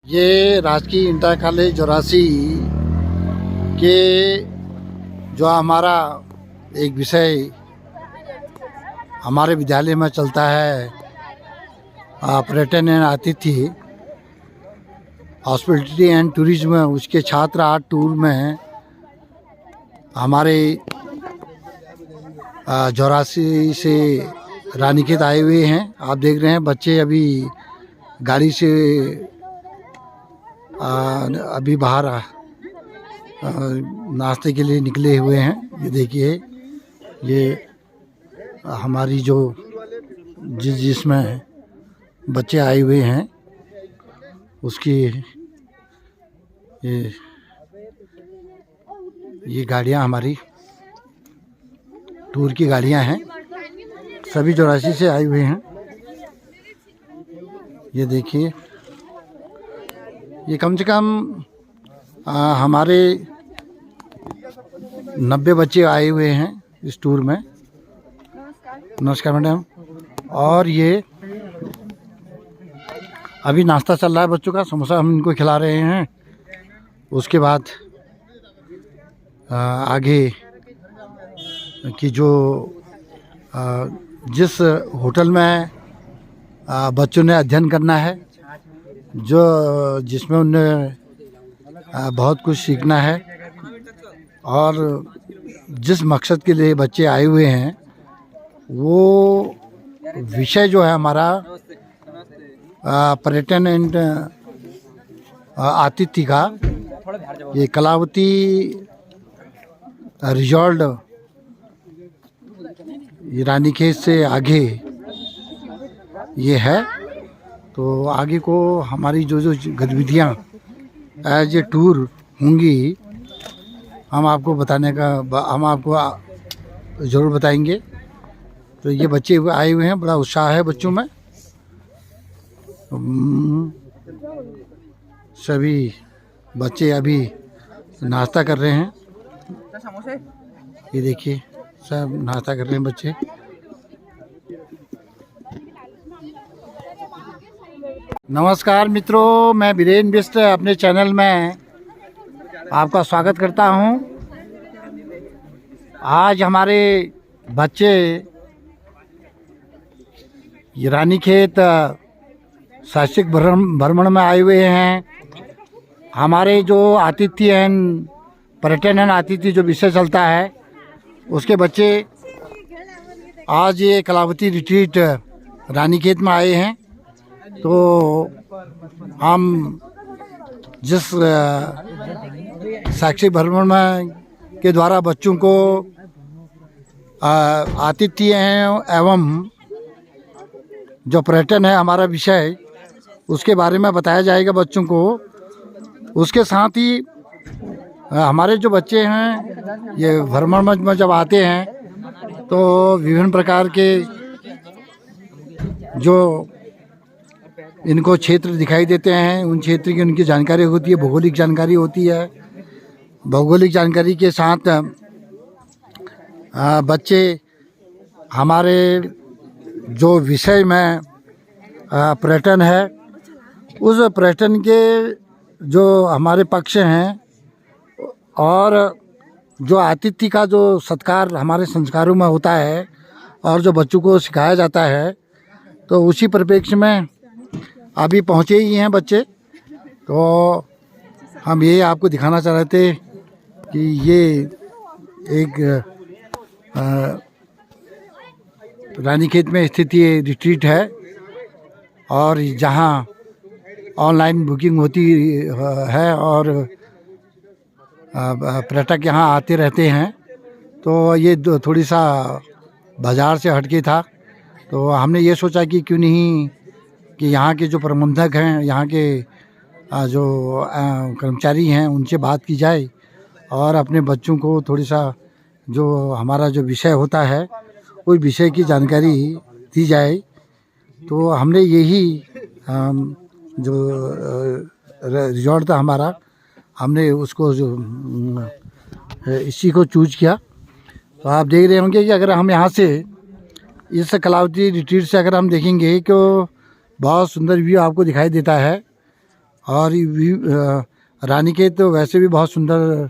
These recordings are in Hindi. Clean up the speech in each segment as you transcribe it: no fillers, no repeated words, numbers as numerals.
ये राजकीय इंटर कॉलेज जोरासी के जो हमारा एक विषय हमारे विद्यालय में चलता है, पर्यटन एंड आतिथ्य हॉस्पिटलिटी एंड टूरिज्म, उसके छात्र आज टूर में हमारे जोरासी से रानीखेत आए हुए हैं। आप देख रहे हैं बच्चे अभी गाड़ी से अभी बाहर नाश्ते के लिए निकले हुए हैं। ये देखिए, ये हमारी जो जिसमें बच्चे आए हुए हैं उसकी ये गाड़ियां हमारी टूर की गाड़ियां हैं, सभी जोरासी से आए हुए हैं। ये देखिए, ये कम से कम हमारे 90 बच्चे आए हुए हैं इस टूर में। नमस्कार मैडम। और ये अभी नाश्ता चल रहा है बच्चों का, समोसा हम इनको खिला रहे हैं। उसके बाद आगे की जो जिस होटल में बच्चों ने अध्ययन करना है, जो जिसमें उन्हें बहुत कुछ सीखना है और जिस मकसद के लिए बच्चे आए हुए हैं, वो विषय जो है हमारा पर्यटन एंड आतिथ्य का, ये कलावती रिजॉर्ट ये रानीखेत से आगे ये है। तो आगे को हमारी जो गतिविधियाँ एज ए टूर होंगी, हम आपको ज़रूर बताएंगे। तो ये बच्चे आए हुए हैं, बड़ा उत्साह है बच्चों में। सभी बच्चे अभी नाश्ता कर रहे हैं। ये देखिए, सब नाश्ता कर रहे हैं बच्चे। नमस्कार मित्रों, मैं बीरेन बिष्ट अपने चैनल में आपका स्वागत करता हूं। आज हमारे बच्चे रानीखेत शैक्षिक भ्रमण में आए हुए हैं। हमारे जो आतिथ्य एंड पर्यटन एंड आतिथ्य जो विषय चलता है, उसके बच्चे आज ये कलावती रिट्रीट रानीखेत में आए हैं। तो हम जिस शैक्षिक भ्रमण में के द्वारा बच्चों को आतिथ्य एवं जो पर्यटन है हमारा विषय, उसके बारे में बताया जाएगा बच्चों को। उसके साथ ही हमारे जो बच्चे हैं ये भ्रमण में जब आते हैं तो विभिन्न प्रकार के जो इनको क्षेत्र दिखाई देते हैं, उन क्षेत्र की उनकी जानकारी होती है, भौगोलिक जानकारी होती है। भौगोलिक जानकारी के साथ बच्चे हमारे जो विषय में पर्यटन है, उस पर्यटन के जो हमारे पक्ष हैं और जो आतिथ्य का जो सत्कार हमारे संस्कारों में होता है और जो बच्चों को सिखाया जाता है, तो उसी परिप्रेक्ष्य में अभी पहुँचे ही हैं बच्चे। तो हम ये आपको दिखाना चाह रहे थे कि ये एक रानीखेत में स्थित ये रिट्रीट है और जहाँ ऑनलाइन बुकिंग होती है और पर्यटक यहाँ आते रहते हैं। तो ये थोड़ी सा बाज़ार से हटके था, तो हमने ये सोचा कि क्यों नहीं कि यहाँ के जो प्रबंधक हैं, यहाँ के जो कर्मचारी हैं, उनसे बात की जाए और अपने बच्चों को थोड़ी सा जो हमारा जो विषय होता है उस विषय की जानकारी दी जाए। तो हमने यही जो रिजॉर्ट था हमारा, हमने उसको जो इसी को चूज किया। तो आप देख रहे होंगे कि अगर हम यहाँ से इस कलावती रिट्रीट से अगर हम देखेंगे तो बहुत सुंदर व्यू आपको दिखाई देता है और रानीखेत तो वैसे भी बहुत सुंदर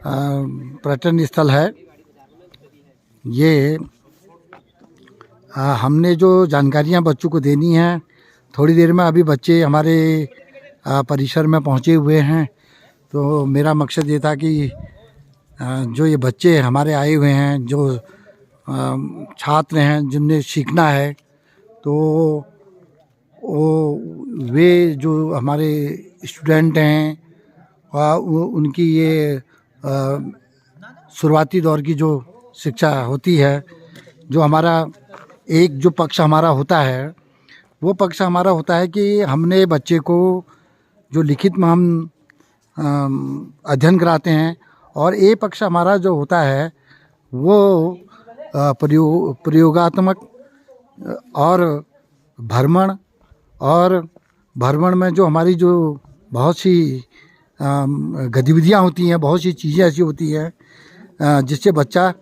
पर्यटन स्थल है। ये हमने जो जानकारियाँ बच्चों को देनी हैं, थोड़ी देर में अभी बच्चे हमारे परिसर में पहुँचे हुए हैं। तो मेरा मकसद ये था कि जो ये बच्चे हमारे आए हुए हैं, जो छात्र हैं जिन्हें सीखना है, तो वे जो हमारे स्टूडेंट हैं वो उनकी ये शुरुआती दौर की जो शिक्षा होती है, जो हमारा एक जो पक्ष हमारा होता है, वो पक्ष हमारा होता है कि हमने बच्चे को जो लिखित में हम अध्ययन कराते हैं, और ए पक्ष हमारा जो होता है वो प्रयोगात्मक और भ्रमण में जो हमारी जो बहुत सी गतिविधियाँ होती हैं, बहुत सी चीज़ें ऐसी होती हैं जिससे बच्चा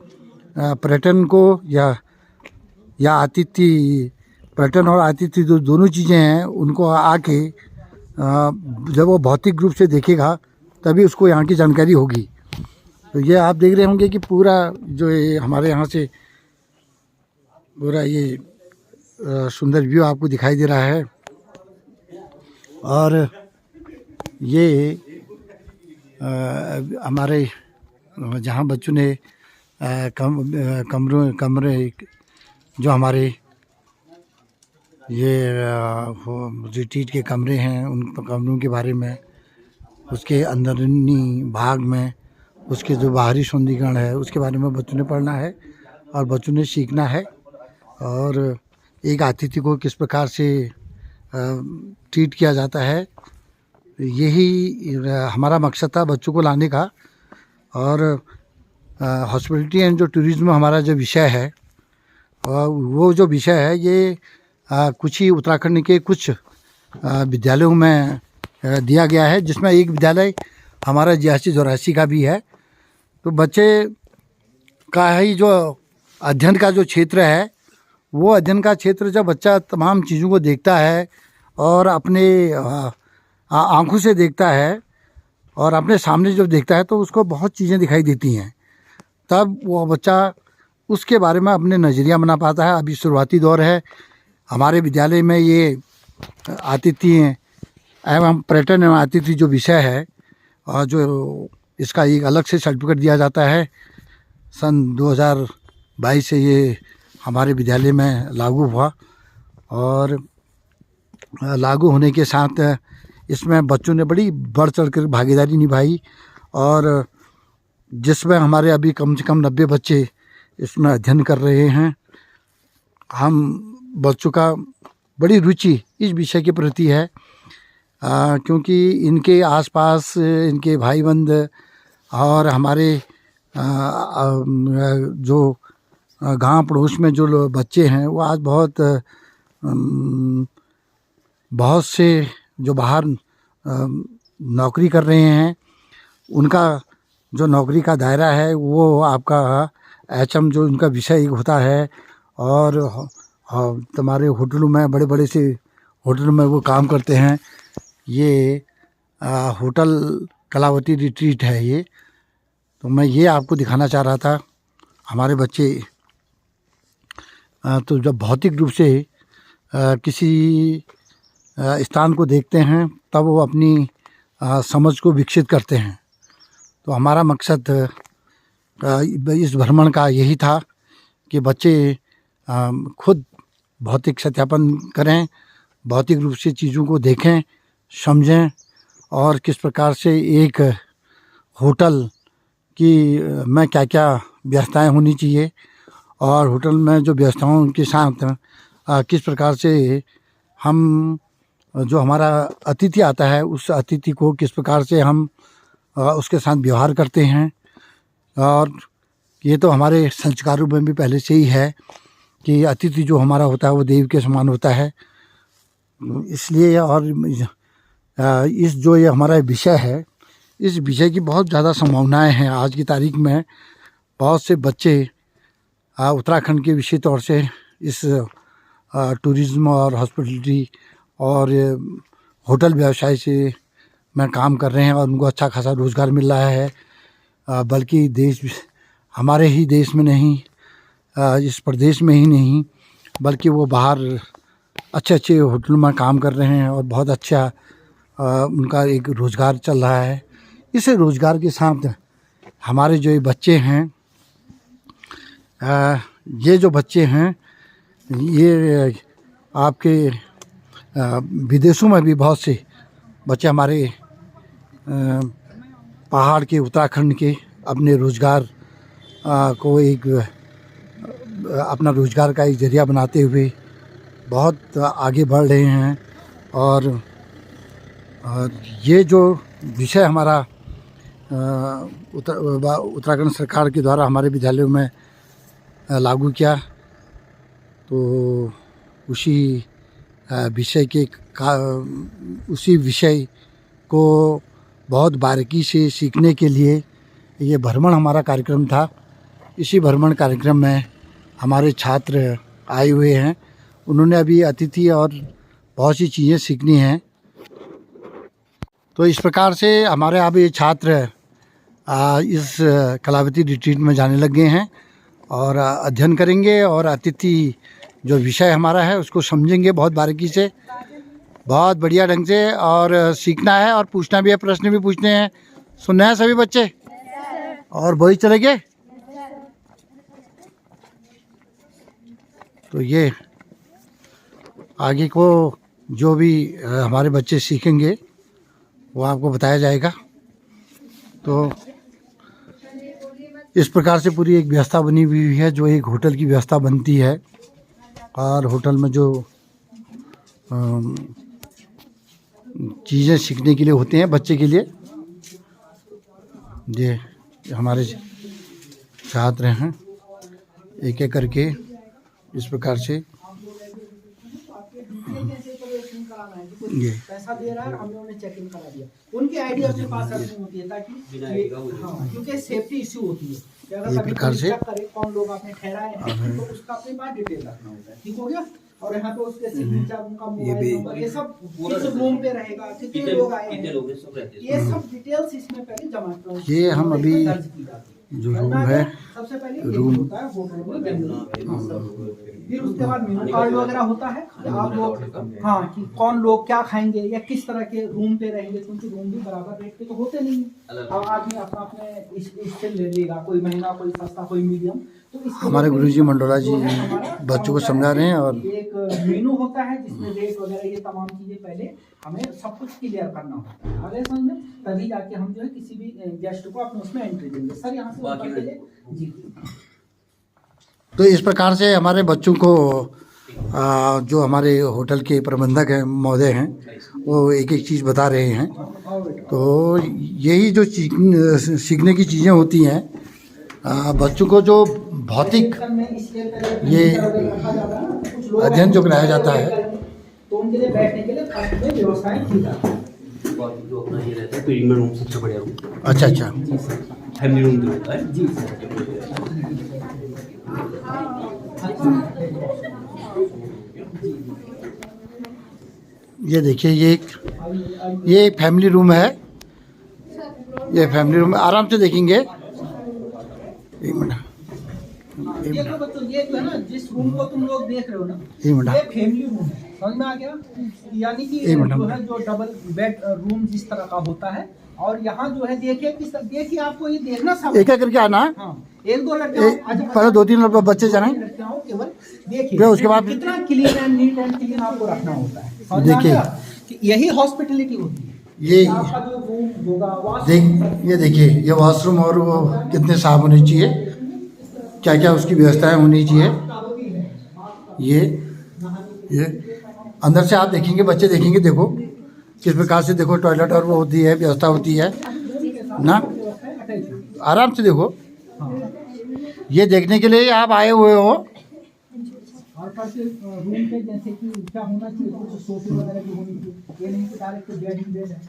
पर्यटन को या आतिथ्य, पर्यटन और आतिथ्य जो दोनों चीज़ें हैं उनको आके जब वो भौतिक रूप से देखेगा तभी उसको यहाँ की जानकारी होगी। तो ये आप देख रहे होंगे कि पूरा जो ये हमारे यहाँ से पूरा ये सुंदर व्यू आपको दिखाई दे रहा है। और ये हमारे जहाँ बच्चों ने कमरे जो हमारे ये रिट्रीट के कमरे हैं, उन कमरों के बारे में, उसके अंदरूनी भाग में उसके जो बाहरी सौंदर्यीकरण है उसके बारे में बच्चों ने पढ़ना है और बच्चों ने सीखना है। और एक अतिथि को किस प्रकार से ट्रीट किया जाता है, यही हमारा मकसद था बच्चों को लाने का। और हॉस्पिटलिटी एंड जो टूरिज़्म हमारा जो विषय है, वो जो विषय है ये कुछ ही उत्तराखंड के कुछ विद्यालयों में दिया गया है, जिसमें एक विद्यालय हमारा 82-84 का भी है। तो बच्चे का ही जो अध्ययन का जो क्षेत्र है, वो अध्ययन का क्षेत्र जब बच्चा तमाम चीज़ों को देखता है और अपने आँखों से देखता है और अपने सामने जब देखता है तो उसको बहुत चीज़ें दिखाई देती हैं, तब वो बच्चा उसके बारे में अपने नज़रिया बना पाता है। अभी शुरुआती दौर है। हमारे विद्यालय में ये आतिथ्य एवं पर्यटन एवं आतिथ्य जो विषय है, और जो इसका एक अलग से सर्टिफिकेट दिया जाता है, सन 2022 से ये हमारे विद्यालय में लागू हुआ। और लागू होने के साथ इसमें बच्चों ने बड़ी बढ़ चढ़ कर भागीदारी निभाई, और जिसमें हमारे अभी कम से कम 90 बच्चे इसमें अध्ययन कर रहे हैं। हम बच्चों का बड़ी रुचि इस विषय के प्रति है, क्योंकि इनके आसपास इनके भाई बंद और हमारे जो गांव पड़ोस में जो बच्चे हैं, वो आज बहुत से जो बाहर नौकरी कर रहे हैं, उनका जो नौकरी का दायरा है वो आपका एचएम जो उनका विषय एक होता है, और तुम्हारे होटलों में बड़े बड़े से होटलों में वो काम करते हैं। ये होटल कलावती रिट्रीट है ये। तो मैं ये आपको दिखाना चाह रहा था। हमारे बच्चे तो जब भौतिक रूप से किसी स्थान को देखते हैं तब वो अपनी समझ को विकसित करते हैं। तो हमारा मकसद इस भ्रमण का यही था कि बच्चे खुद भौतिक सत्यापन करें, भौतिक रूप से चीज़ों को देखें, समझें, और किस प्रकार से एक होटल की में क्या क्या व्यवस्थाएं होनी चाहिए, और होटल में जो व्यवस्थाओं के साथ किस प्रकार से हम जो हमारा अतिथि आता है उस अतिथि को किस प्रकार से हम उसके साथ व्यवहार करते हैं। और ये तो हमारे संस्कारों में भी पहले से ही है कि अतिथि जो हमारा होता है वो देव के समान होता है। इसलिए और इस जो ये हमारा विषय है, इस विषय की बहुत ज़्यादा संभावनाएं हैं। आज की तारीख में बहुत से बच्चे उत्तराखंड के विशेष तौर से इस टूरिज़्म और हॉस्पिटलिटी और होटल व्यवसाय से में काम कर रहे हैं और उनको अच्छा खासा रोज़गार मिल रहा है। बल्कि हमारे ही देश में नहीं, इस प्रदेश में ही नहीं, बल्कि वो बाहर अच्छे अच्छे होटल में काम कर रहे हैं और बहुत अच्छा उनका एक रोज़गार चल रहा है। इस रोज़गार के साथ हमारे जो ये बच्चे हैं, ये जो बच्चे हैं, ये आपके विदेशों में भी बहुत से बच्चे हमारे पहाड़ के, उत्तराखंड के अपने रोज़गार को एक अपना रोज़गार का एक ज़रिया बनाते हुए बहुत आगे बढ़ रहे हैं। और ये जो विषय हमारा उत्तराखंड सरकार के द्वारा हमारे विद्यालयों में लागू किया, तो उसी विषय को बहुत बारीकी से सीखने के लिए ये भ्रमण हमारा कार्यक्रम था। इसी भ्रमण कार्यक्रम में हमारे छात्र आए हुए हैं। उन्होंने अभी अतिथि और बहुत सी चीज़ें सीखनी हैं। तो इस प्रकार से हमारे अब ये छात्र इस कलावती रिट्रीट में जाने लग गए हैं और अध्ययन करेंगे और अतिथि जो विषय हमारा है उसको समझेंगे बहुत बारीकी से, बहुत बढ़िया ढंग से। और सीखना है और पूछना भी है, प्रश्न भी पूछने हैं। सुनना है सभी बच्चे? और वही चले गए। तो ये आगे को जो भी हमारे बच्चे सीखेंगे वो आपको बताया जाएगा। तो इस प्रकार से पूरी एक व्यवस्था बनी हुई है, जो एक होटल की व्यवस्था बनती है। और होटल में जो चीज़ें सीखने के लिए होते हैं बच्चे के लिए, ये हमारे छात्र हैं, एक एक करके इस प्रकार से ये पैसा दे रहा है, हम लोगों ने चेक इन करा दिया। उनकी आईडी अपने पास रखनी होती है ताकि क्योंकि सेफ्टी इश्यू होती है। इस प्रकार से कौन लोग आपने ठहराए हैं तो उसका अपने पास डिटेल रखना होता है। ठीक हो गया। और यहाँ पे उसके सिग्नेचर, उनका मोबाइल नंबर, ये सब किस रूम पे रहेगा, कितने लोग आए हैं, ये सब डिटेल्स इसमें पहले जमा करो। ये हम अभी जो रूम है, सबसे पहले रूम होता है होटल में, फिर उसके बाद मेनू कार्ड वगैरह होता है। आप लोग कि कौन लोग क्या खाएंगे या किस तरह के रूम पे रहेंगे, क्योंकि रूम भी बराबर रेट पे तो होते नहीं। अब आदमी अपना अपने इससे ले लेगा, कोई महंगा, कोई सस्ता, कोई मीडियम। तो हमारे गुरुजी मंडोला जी बच्चों को समझा रहे हैं। और एक मेनू होता है जिसमें रेट वगैरह ये तमाम चीजें पहले हमें सब कुछ क्लियर करना होता है। अगर समझ में तभी जाके हम जो है किसी भी गेस्ट को अपने उसमें एंट्री देंगे। सर यहाँ से ऊपर के लिए जी। तो इस प्रकार से हमारे बच्चों को जो हमारे होटल के प्रबंधक हैं, महोदय हैं, वो एक एक चीज़ बता रहे हैं। तो यही जो सीखने की चीज़ें होती हैं, बच्चों को जो भौतिक ये अध्ययन जो कराया जाता है, तो उनके लिए बैठने के लिए व्यवस्थाएं की जाती है। जो अपना ये रहता है प्रीमियम रूम, सबसे बढ़िया रूम। अच्छा अच्छा, फैमिली रूम जो होता है जी सर। ये देखिए, ये एक फैमिली रूम है। ये फैमिली रूम आराम से देखेंगे। एक मिनट, देखो बच्चों, ये जो है ना, जिस रूम को तुम लोग देख रहे हो ना, एक मिनट, ये फैमिली रूम है। समझ में आ गया? यानी कि जो है जो डबल बेड रूम जिस तरह का होता है। और यहाँ जो है देखिए किस तरह, देखिए आपको ये देखना सब एक एक करके आना। एक दो लड़के, पहले 2-3 बच्चे जाए, केवल देखिए, फिर उसके बाद कितना clean and neat and clean आपको रखना होता है। देखिए, यही हॉस्पिटलिटी होती है। ये आपका जो रूम होगा, ये देखिए, ये वॉशरूम और वो कितने साफ होने चाहिए, क्या क्या उसकी व्यवस्थाएं होनी चाहिए। ये अंदर से आप देखेंगे, बच्चे देखेंगे, देखो किस प्रकार से, देखो टॉयलेट और वो होती है, व्यवस्था होती है ना। आराम से देखो, ये देखने के लिए आप आए हुए हो। और रूम पे जैसे कि क्या होना चाहिए, कुछ सोफे वगैरह भी होनी चाहिए। ये नहीं कि डायरेक्ट बेड ही बेड है।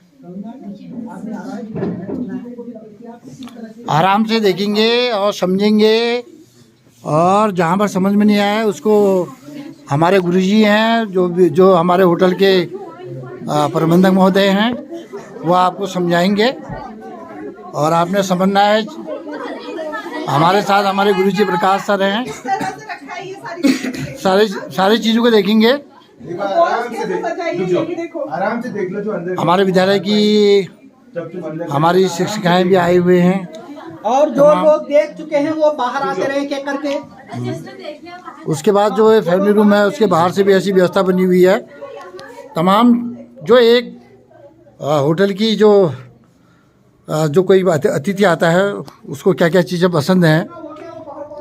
आराम से देखेंगे और समझेंगे। और जहाँ पर समझ में नहीं आया उसको हमारे गुरुजी हैं, जो हमारे होटल के प्रबंधक महोदय हैं, वो आपको समझाएंगे। और आपने समझना है, हमारे साथ हमारे गुरुजी प्रकाश सर हैं, सारी चीज़ों को देखेंगे। आराम से देख लो जो अंदर। हमारे विद्यालय की हमारी शिक्षिकाएं भी आए हुए हैं, और जो लोग देख चुके हैं वो बाहर आते रहे क्या करके। उसके बाद जो है फैमिली रूम है, उसके बाहर से भी ऐसी व्यवस्था बनी हुई है। तमाम जो एक होटल की जो कोई अतिथि आता है उसको क्या क्या चीज़ें पसंद हैं,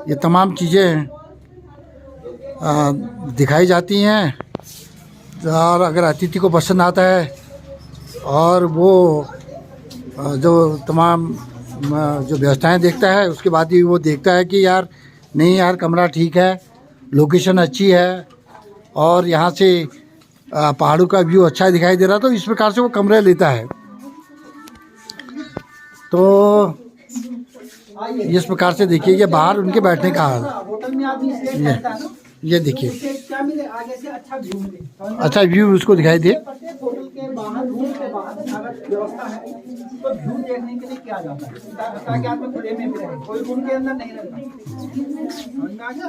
ये तमाम चीज़ें दिखाई जाती हैं। और अगर अतिथि को पसंद आता है और वो जो तमाम जो व्यवस्थाएं देखता है, उसके बाद ही वो देखता है कि यार नहीं यार कमरा ठीक है, लोकेशन अच्छी है और यहाँ से पहाड़ों का व्यू अच्छा दिखाई दे रहा, तो इस प्रकार से वो कमरा लेता है। तो इस प्रकार से देखिए ये बाहर उनके बैठने का हाल, होटल में आदमी इसलिए रहता है ना, ये देखिए क्या मिले आगे से अच्छा व्यू मिले, अच्छा व्यू उसको दिखाई दे। प्रत्येक होटल के बाहर रूम के बाहर अगर व्यवस्था है तो व्यू देखने के लिए किया जाता है, ताकि आदमी खुले में भी रहे, कोई रूम के अंदर नहीं रहता। समझ में आ गया?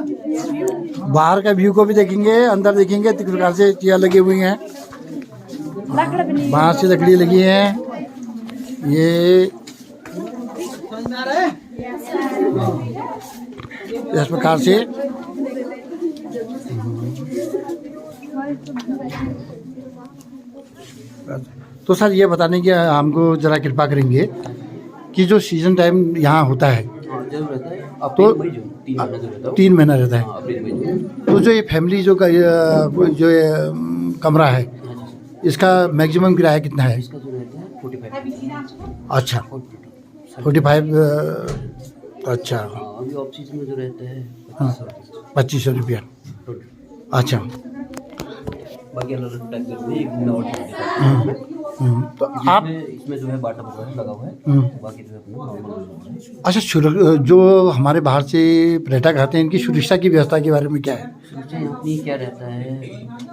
बाहर का व्यू को भी देखेंगे, अंदर देखेंगे। इस प्रकार से चेयर लगी हुई हैं, बाहर से लकड़ी लगी है, ये समझ में आ रहा है? इस प्रकार से तो सर ये बताने की हमको ज़रा कृपा करेंगे कि जो सीजन टाइम यहाँ होता है जरूर रहता है। तो 3 महीना जो रहता है 3 महीना रहता है, अप्रैल मई। तो जो ये फैमिली जो ये कमरा है इसका मैक्सिमम किराया कितना है? इसका जो रहता है 45। अच्छा 45 अच्छा अभी ऑफ सीजन में जो रहता है हाँ 2500 रुपया। अच्छा बाकी अलग अलग टाइप के एक महीना और तो आप इसमें जो है बाटा वगैरह लगा हुआ है, बाकी जो है अपना नॉर्मल। अच्छा जो हमारे बाहर से पर्यटक आते हैं इनकी सुरक्षा की व्यवस्था के बारे में क्या है? सुरक्षा यहाँ पे क्या रहता है,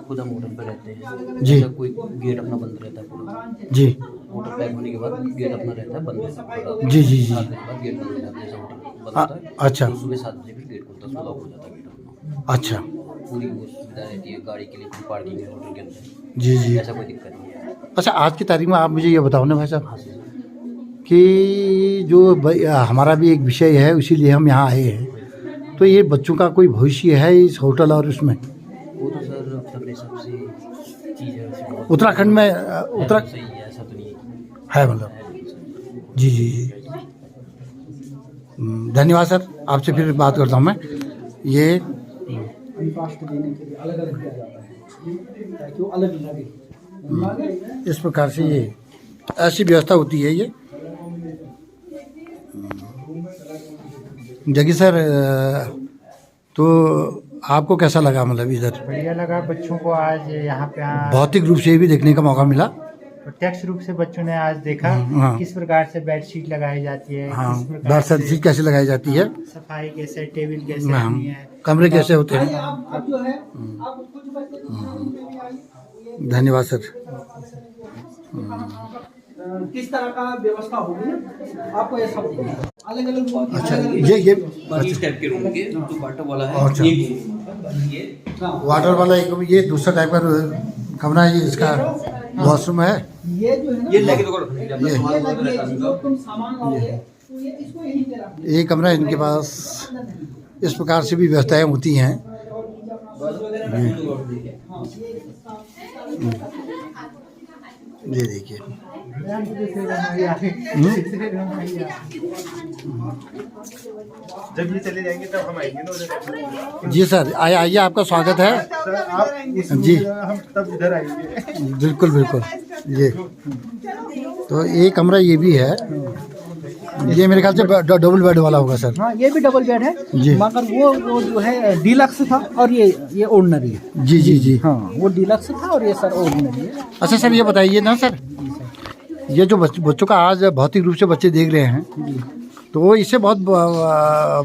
खुद हम होटल पे रहते हैं जी। जैसा कोई गेट अपना बंद रहता है पूरा, जी होटल पैक होने के बाद गेट अपना रहता है बंद रहता है। जी जी जी 7 बजे के बाद गेट बंद हो जाता है, जैसा होटल बंद होता है। अच्छा तो सुबह 7 बजे फिर गेट खुलता है, लॉक हो जाता है गेट अपना। अच्छा पूरी वो सुविधा रहती है, गाड़ी के लिए पूरी पार्किंग है होटल के अंदर, जी जी। ऐसा कोई दिक्कत नहीं है। अच्छा आज की तारीख में आप मुझे ये बताओ ना भाई साहब हाँ सर। कि जो हमारा भी एक विषय है इसीलिए हम यहाँ आए हैं, तो ये बच्चों का कोई भविष्य है इस होटल और उसमें? वो तो सर अपने हिसाब से चीज़ है, वैसे बहुत उत्तराखंड में सही है, ऐसा तो नहीं है मतलब। जी जी जी धन्यवाद सर, आपसे फिर बात करता हूँ मैं। ये अंतर्राष्ट्रीय देने के लिए अलग अलग किया जाता है ताकि वो अलग लगे। इस प्रकार से ये ऐसी व्यवस्था होती है। ये जगी सर तो आपको कैसा लगा, मतलब इधर? बढ़िया लगा बच्चों को आज यहाँ पे भौतिक रूप से भी देखने का मौका मिला। प्रत्यक्ष रूप से बच्चों ने आज देखा हाँ। किस प्रकार से बेडशीट लगाई जाती है, हाँ किस प्रकार दर्शन से सीट कैसे लगाई जाती है, सफाई कैसे, टेबल कैसे हाँ, रखनी है, कमरे कैसे होते हैं। अब जो है अब कुछ बच्चे धन्यवाद सर। किस तरह का व्यवस्था होगी ना आपको ये सब अलग अलग। अच्छा ये बाकी इस टाइप के रूम के जो बाटा वाला है, अच्छा। ये वाटर वाला एक ये दूसरा टाइप का कमरा है, ये इसका वॉशरूम है। ये जो है ना ये लेके तो करो अपने ये सामान वगैरह लगी रहता है, है जो तुम सामान लाओगे तो ये इसको यहीं पे रखना ये कमरा इनके पास इस प्रकार से भी व्यवस्थाएं होती हैं। ये देखिए जब ये चले जाएंगे तब हम आएंगे ना उधर। जी सर आइए आपका स्वागत है। सर आप इस जी। हम तब इधर आएंगे। बिल्कुल बिल्कुल। ये तो एक कमरा ये भी है, ये मेरे ख्याल से डबल बेड वाला होगा सर। हाँ ये भी डबल बेड है जी। मगर वो जो है डीलक्स था और ये ऑर्डिनरी है। जी जी जी। हाँ वो डीलक्स था और ये सर ऑर्डिनरी है। अच्छा सर ये बताइए ना सर, ये जो बच्चों का आज भौतिक रूप से बच्चे देख रहे हैं, तो इससे बहुत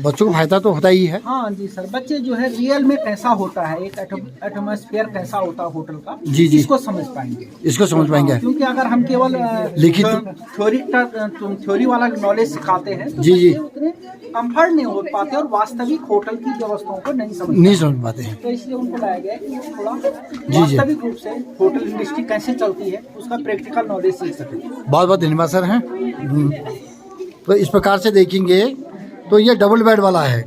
बच्चों को फायदा तो होता ही है। हाँ जी सर, बच्चे जो है रियल में कैसा होता है, एक एटमॉस्फेयर कैसा होता है होटल का, जी जी, इसको समझ पाएंगे, इसको समझ पाएंगे। क्योंकि अगर हम केवल लिखित थ्योरी वाला नॉलेज सिखाते हैं तो जी जी, बच्चे उतने कंफर्ट नहीं हो पाते और वास्तविक होटल की व्यवस्थाओं को नहीं समझ पाते हैं। तो इसलिए उनको लाया गया है कि वो थोड़ा जी। वास्तविक रूप से होटल इंडस्ट्री कैसे चलती है उसका प्रैक्टिकल नॉलेज सीख सके। बहुत बहुत धन्यवाद सर हैं। तो इस प्रकार से देखेंगे तो ये डबल बेड वाला है,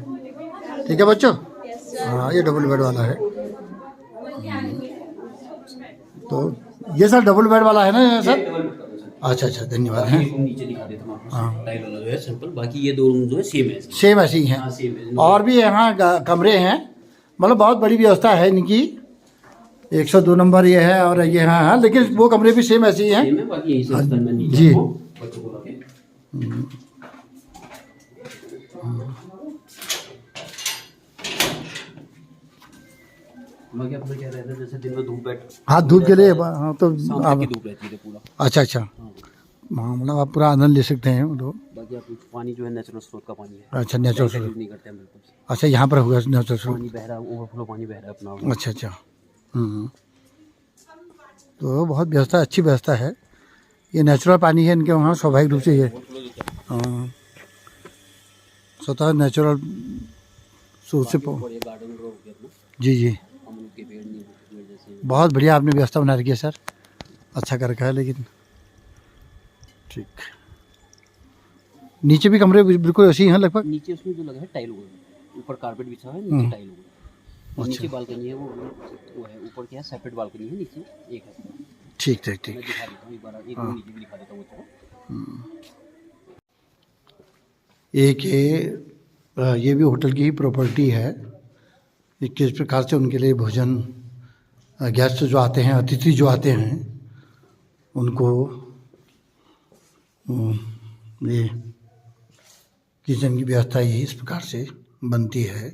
ठीक है बच्चों। हाँ, ये डबल बेड वाला है। तो ये सर डबल बेड वाला है ना सर? अच्छा अच्छा, धन्यवाद हैं। नीचे दिखा देता हूँ आपको, टाइल वाला जो है सिंपल, बाकी ये दो रूम जो है सेम है, सेम ऐसे ही हैं। सेम है। और भी यहाँ कमरे हैं, मतलब बहुत बड़ी व्यवस्था है इनकी। 102 नंबर ये है और ये हाँ, लेकिन वो कमरे भी सेम ऐसे ही हैं। सेम है, बाकी यहीं से अंदर में नीचे जी। आपको बच्चों को लाके बाकी अपना क्या रहता है, जैसे दिन में धूप बैठ, हाँ, धूप के लिए हाँ, तो शाम आप तक की धूप रहती है पूरा। अच्छा अच्छा, हाँ, मतलब आप पूरा आनंद ले सकते हैं तो। बाकी आप पानी जो है नेचुरल स्रोत का पानी है, अच्छा, नेचुरल यूज स्रोत। नहीं करते हैं बिल्कुल। अच्छा, यहाँ पर होगा नेचुरल स्रोत। पानी बह रहा है, ओवरफ्लो पानी बह रहा है अपना। अच्छा अच्छा, तो बहुत व्यवस्था, अच्छी व्यवस्था है। ये नेचुरल पानी है इनके वहाँ, स्वाभाविक रूप से ये स्वतः नेचुरल सोर्स से गार्डन ग्रो हो गया अपना, जी जी, अमरूद के पेड़, नींबू के पेड़ जैसे। बहुत बढ़िया आपने व्यवस्था बना रखी है सर, अच्छा कर रखा है। लेकिन ठीक, नीचे भी कमरे बिल्कुल ऐसे ही हैं लगभग। नीचे उसमें जो लगा है टाइल हुआ है, ऊपर कारपेट बिछा है, नीचे टाइल हुआ है। नीचे बालकनी है, वो है, ऊपर क्या है सेपरेट बालकनी है, नीचे एक है। ठीक ठीक ठीक। मैं दिखा देता हूँ एक बार, एक और नीचे भी दिखा देता हूँ एक ये भी होटल की ही प्रॉपर्टी है। ये किस प्रकार से उनके लिए भोजन, गेस्ट जो आते हैं, अतिथि जो आते हैं, उनको ये किचन की व्यवस्था ही इस प्रकार से बनती है।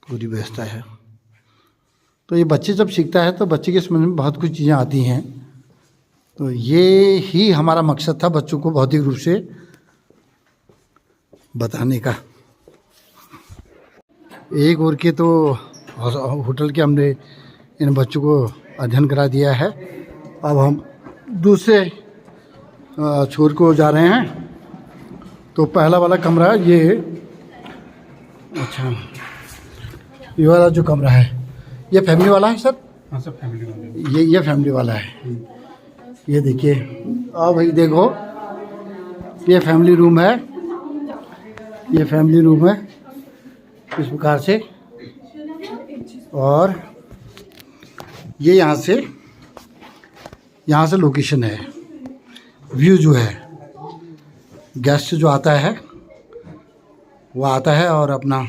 पूरी व्यवस्था है। तो ये बच्चे जब सीखता है तो बच्चे के समझ में बहुत कुछ चीज़ें आती हैं। तो ये ही हमारा मकसद था, बच्चों को भौतिक रूप से बताने का। एक ओर के तो होटल के हमने इन बच्चों को अध्ययन करा दिया है। अब हम दूसरे छोर को जा रहे हैं। तो पहला वाला कमरा ये, अच्छा, ये वाला जो कमरा है ये फैमिली वाला है सर? हाँ सर, फैमिली वाला। ये फैमिली वाला है। ये देखिए, आओ भाई देखो, ये फैमिली रूम है, ये फैमिली रूम है इस प्रकार से। और ये यहाँ से लोकेशन है, व्यू जो है, गेस्ट जो आता है वो आता है और अपना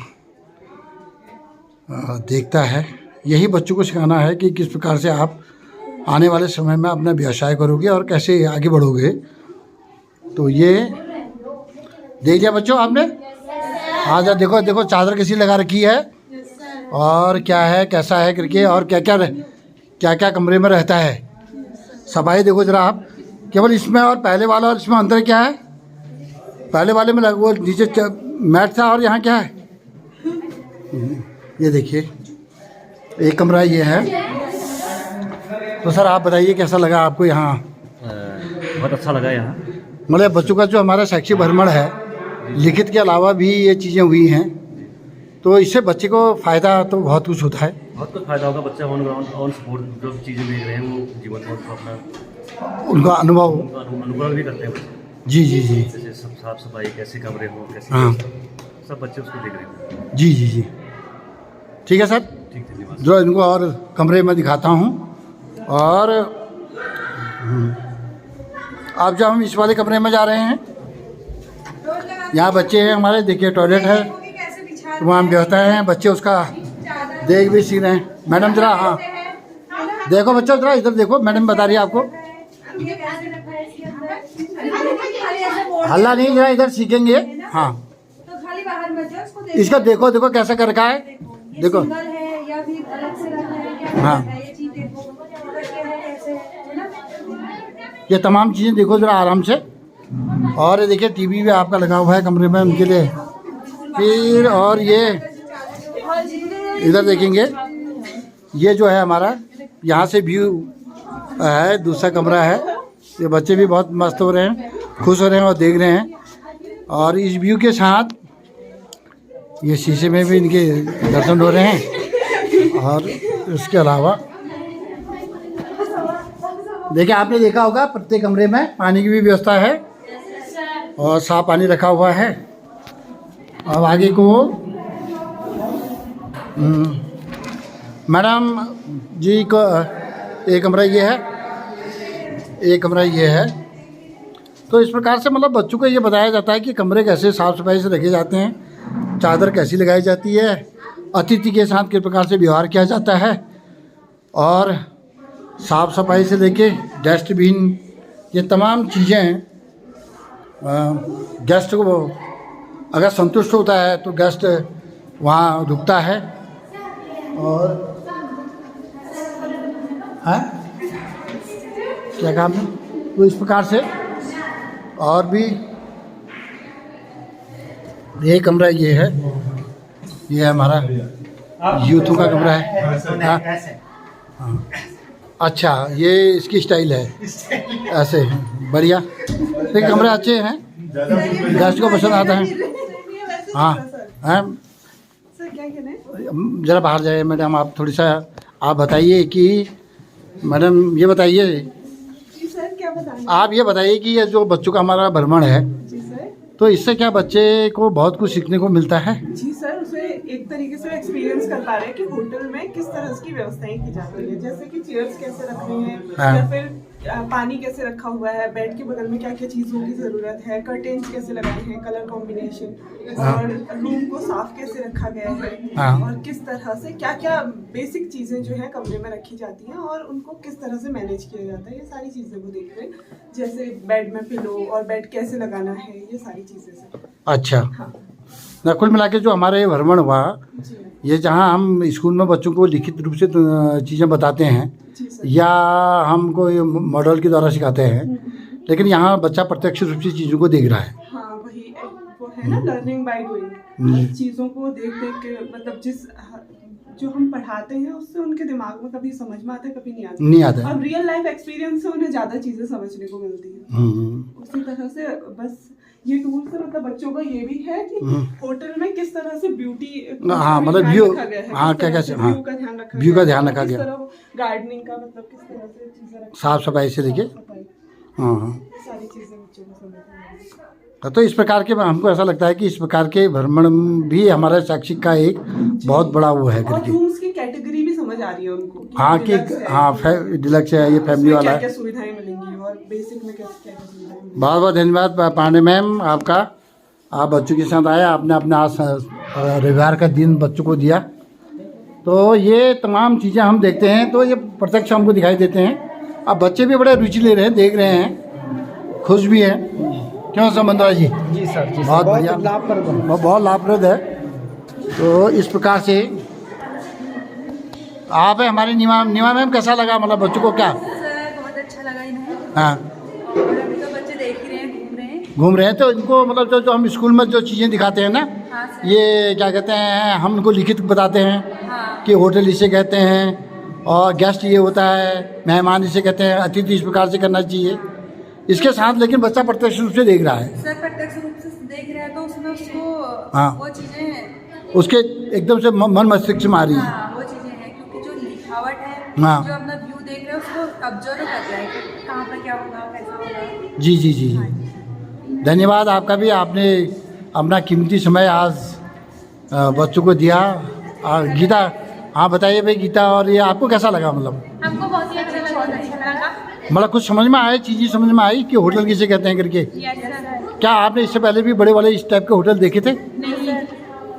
देखता है। यही बच्चों को सिखाना है कि किस प्रकार से आप आने वाले समय में अपना व्यवसाय करोगे और कैसे आगे बढ़ोगे। तो ये देख लिया बच्चों आपने? हाँ जरा देखो देखो, चादर कैसी लगा रखी है और क्या है, कैसा है करके, और क्या क्या कमरे में रहता है। सफाई देखो जरा आप, केवल इसमें और पहले वाला और इसमें अंतर क्या है? पहले वाले में वो नीचे मैट था और यहाँ क्या है, ये देखिए एक कमरा ये है। तो सर आप बताइए कैसा लगा आपको यहाँ? बहुत अच्छा लगा यहाँ। मतलब बच्चों का जो हमारा शैक्षिक भ्रमण है, लिखित के अलावा भी ये चीज़ें हुई हैं, तो इससे बच्चे को फ़ायदा तो बहुत कुछ होता है। बहुत कुछ फायदा होगा, बच्चा ऑन ग्राउंड ऑन स्पॉट जो चीज़ें देख रहे हैं वो जीवन में अपना उनका अनुभव अनुभव भी करते हैं। जी जी जी, जैसे सब साफ सफाई, कैसे कमरे हो, कैसे हाँ सब बच्चे उसको देख रहे हैं। जी जी जी, ठीक है सर। ठीक, धन्यवाद। जो इनको और कमरे में दिखाता हूँ। और अब जब हम इस वाले कमरे में जा रहे हैं, यहाँ बच्चे हैं हमारे, देखिए टॉयलेट है, तो वहाँ व्यवस्था है, बच्चे उसका देख भी सीख रहे हैं। मैडम जरा, हाँ देखो बच्चों, जरा इधर देखो, मैडम बता रही है आपको। हल्ला नहीं, जरा इधर सीखेंगे। हाँ, इसका देखो देखो कैसा कर रखा है, देखो। हाँ ये तमाम चीज़ें देखो ज़रा आराम से। और ये देखिए टीवी भी आपका लगा हुआ है कमरे में उनके लिए। फिर और ये इधर देखेंगे, ये जो है हमारा यहाँ से व्यू है, दूसरा कमरा है। ये बच्चे भी बहुत मस्त हो रहे हैं, खुश हो रहे हैं और देख रहे हैं। और इस व्यू के साथ ये शीशे में भी इनके दर्शन हो रहे हैं। और इसके अलावा देखिए, आपने देखा होगा प्रत्येक कमरे में पानी की भी व्यवस्था है और साफ पानी रखा हुआ है। अब आगे को मैडम जी को एक कमरा ये है, एक कमरा ये है। तो इस प्रकार से मतलब बच्चों को ये बताया जाता है कि कमरे कैसे साफ़ सफाई से रखे जाते हैं, चादर कैसी लगाई जाती है, अतिथि के साथ किस प्रकार से व्यवहार किया जाता है, और साफ़ सफाई से लेके डस्टबिन, ये तमाम चीज़ें गेस्ट को अगर संतुष्ट होता है तो गेस्ट वहाँ रुकता है। और है क्या काम है, तो इस प्रकार से और भी ये कमरा ये है, ये हमारा यूथों का कमरा है। हाँ, अच्छा, ये इसकी स्टाइल है, ऐसे बढ़िया। ये कमरे अच्छे हैं, गेस्ट को पसंद आता है। हाँ हाँ, ज़रा बाहर जाइए मैडम, आप थोड़ी सा आप बताइए कि मैडम ये बताइए, आप ये बताइए कि ये जो बच्चों का हमारा भ्रमण है, तो इससे क्या बच्चे को बहुत कुछ सीखने को मिलता है? जी सर, उसे एक तरीके से एक्सपीरियंस कर पा रहे हैं कि होटल में किस तरह की व्यवस्थाएं की जाती है, जैसे कि चेयर्स कैसे रख रहे हैं, हाँ। या फिर पानी कैसे रखा हुआ है, बेड के बगल में क्या क्या चीज़ों की ज़रूरत है, कर्टेन्स कैसे लगाए हैं, कलर कॉम्बिनेशन, हाँ। और रूम को साफ कैसे रखा गया है, हाँ। और किस तरह से क्या क्या बेसिक चीज़ें जो है कमरे में रखी जाती हैं और उनको किस तरह से मैनेज किया जाता है, ये सारी चीज़ें वो देख रहे हैं। जैसे बेड में पिलो और बेड कैसे लगाना है, ये सारी चीज़ें सर। अच्छा, हाँ ना कुल मिला के जो हमारे भ्रमण हुआ, जी ये जहाँ हम स्कूल में बच्चों को लिखित रूप से चीज़ें बताते हैं जी सर। या हमको ये मॉडल के द्वारा सिखाते हैं, लेकिन यहाँ बच्चा प्रत्यक्ष रूप से चीज़ों को देख रहा है। हाँ वही वो है ना, लर्निंग बाय डूइंग। चीज़ों को देख देख के, मतलब जो हम पढ़ाते हैं उससे उनके दिमाग में कभी समझ में आता है, कभी नहीं आता। अब रियल लाइफ एक्सपीरियंस से उन्हें ज़्यादा चीज़ें समझने को मिलती है। उसी तरह से बस ये टूल से मतलब बच्चों को ये भी है कि होटल में किस तरह से ब्यूटी, हाँ मतलब व्यू, हाँ क्या कैसे, हाँ व्यू का ध्यान रखा व्यू का ध्यान रखा गया, गार्डनिंग का मतलब किस तरह से चीज़ें रखी, साफ सफाई से लेके, हाँ हाँ सारी चीज़ें बच्चों को समझ में आएंगी। तो इस प्रकार के हमको ऐसा लगता है कि इस प्रकार के भ्रमण भी हमारे शैक्षिक का एक बहुत बड़ा वो है और करके। रूम्स की कैटेगरी भी समझ आ रही है उनको हाँ कि हाँ डिलक्स है, ये फैमिली वाला है। क्या सुविधाएं मिलेंगी और बेसिक में क्या क्या सुविधाएं मिलेंगी। बहुत बहुत धन्यवाद पांडे मैम आपका, आप बच्चों के साथ आए, आपने अपना आज रविवार का दिन बच्चों को दिया। तो ये तमाम चीज़ें हम देखते हैं तो ये प्रत्यक्ष हमको दिखाई देते हैं। अब बच्चे भी बड़े रुचि ले रहे हैं, देख रहे हैं, खुश भी हैं। क्यों समंदरा जी? जी सर, जी बहुत बढ़िया, बहुत लाभप्रद है। तो इस प्रकार से आप है हमारे नीमा मैम, कैसा लगा मतलब बच्चों को क्या? सर बहुत अच्छा लगा इन्हें, हाँ और अभी तो बच्चे देख ही रहे हैं, घूम रहे हैं। तो इनको मतलब जो हम स्कूल में जो चीज़ें दिखाते हैं ना, हाँ सर। ये क्या कहते हैं, हम उनको लिखित बताते हैं हाँ। कि होटल इसे कहते हैं और गेस्ट ये होता है, मेहमान इसे कहते हैं, अतिथि इस प्रकार से करना चाहिए। इसके साथ लेकिन बच्चा प्रत्यक्ष रूप से देख रहा है। सर प्रत्यक्ष रूप से देख रहे हैं तो उसमें उसको हाँ। वो चीज़ें उसके एकदम से मन मस्तिष्क में आ रही है। हाँ वो चीज़ें हैं, क्योंकि जो लिखावट है, हाँ। जो अपना व्यू देख रहे हैं उसको ऑब्जर्व कर रहा है कि कहाँ पर क्या होगा, कैसा होगा। जी जी जी, धन्यवाद आपका भी, आपने अपना कीमती समय आज बच्चों को दिया। गीता, हाँ बताइए भाई गीता, और ये आपको कैसा लगा? मतलब हमको बहुत ही अच्छा लगा। मतलब कुछ समझ में आया, चीज़ें समझ में आई कि होटल किसे कहते हैं करके? क्या आपने इससे पहले भी बड़े वाले इस टाइप के होटल देखे थे? नहीं।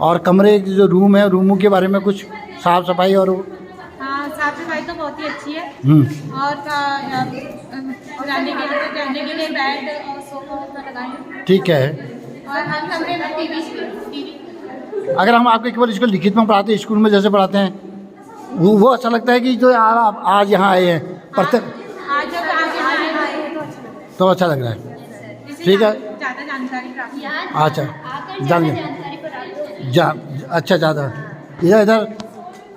और कमरे जो रूम है, रूमों के बारे में कुछ साफ सफाई और हाँ साफ सफाई तो बहुत ही अच्छी है, और रहने के लिए बेड और सोफा लगाए। ठीक है। और हर कमरे में टीवी। अगर हम आपके केवल इसको लिखित में पढ़ाते हैं, स्कूल में जैसे पढ़ाते हैं, वो अच्छा लगता है कि जो आप आज यहाँ आए हैं प्रत्यक्ष? आज जब आज यहाँ आए हैं तो अच्छा तो अच्छा लग रहा है। ठीक है, ज़्यादा जानकारी प्राप्त अच्छा जान गए अच्छा ज़्यादा। इधर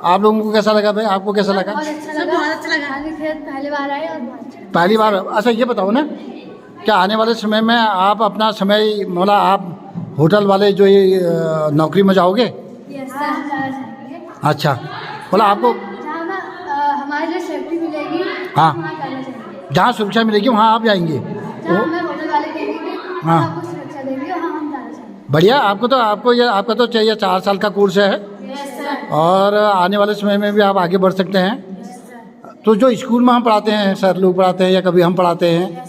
आप लोगों को कैसा लगा भाई, आपको कैसा लगा? बहुत अच्छा लगा। पहली बार आए और बहुत अच्छा। पहली बार। अच्छा ये बताओ ना, क्या आने वाले समय में आप अपना समय मतलब आप होटल वाले जो ये नौकरी में जाओगे? अच्छा, मतलब आपको हमारे लिए सेफ्टी मिलेगी, हाँ, वहाँ करना चाहिए। जहाँ सुरक्षा मिलेगी वहाँ आप जाएंगे। जहाँ हमें होटल वाले कहेंगे हाँ। आपको सुरक्षा देंगे, वहाँ हम जाना चाहेंगे। बढ़िया। आपका तो चाहिए 4 साल का कोर्स है और आने वाले समय में भी आप आगे बढ़ सकते हैं। तो जो स्कूल में हम पढ़ाते हैं, सर लोग पढ़ाते हैं या कभी हम पढ़ाते हैं,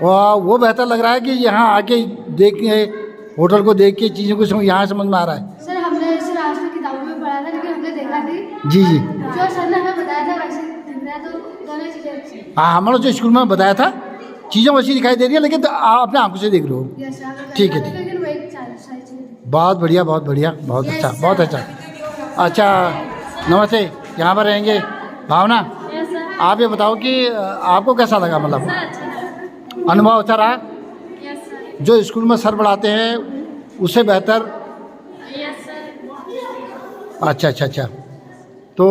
वो बेहतर लग रहा है कि यहाँ आके देख के होटल को देख के चीज़ों को यहाँ समझ में आ रहा है? सर हमने इसे आज तक किताबों में पढ़ा था, लेकिन हमने देखा नहीं। जी जी, जो सर ने हमें बताया था वैसे दिख रहा है, तो दोनों चीज़ें अच्छी हैं। हाँ, हमारा जो स्कूल में बताया था चीज़ें वैसी दिखाई दे रही है, लेकिन तो आप अपने आंखों से देख लो। ठीक है, लेकिन वही सारी चीज़ें। बहुत बढ़िया, बहुत बढ़िया, बहुत अच्छा, बहुत अच्छा। अच्छा नमस्ते, यहाँ पर रहेंगे भावना। आप ये बताओ कि आपको कैसा लगा, मतलब अनुभव अच्छा रहा? जो स्कूल में सर पढ़ाते हैं उससे बेहतर? अच्छा अच्छा अच्छा। तो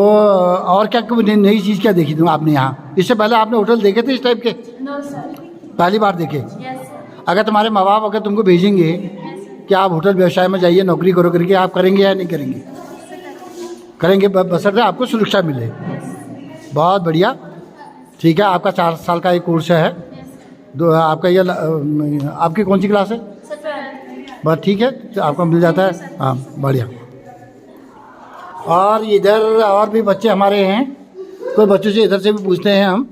और क्या नई चीज़ क्या देखी तुम आपने यहाँ? इससे पहले आपने होटल देखे थे इस टाइप के? No sir. पहली बार देखे? अगर तुम्हारे माँ बाप अगर तुमको भेजेंगे कि आप होटल व्यवसाय में जाइए, नौकरी करो करके, आप करेंगे या नहीं करेंगे? करेंगे, बशर्ते आपको सुरक्षा मिले। बहुत बढ़िया। ठीक है, आपका 4 साल का एक कोर्स है। आपका ये आपकी कौन सी क्लास है? बस ठीक है, तो आपको मिल जाता है। हाँ बढ़िया। और इधर और भी बच्चे हमारे हैं, कोई बच्चों से इधर से भी पूछते हैं हम।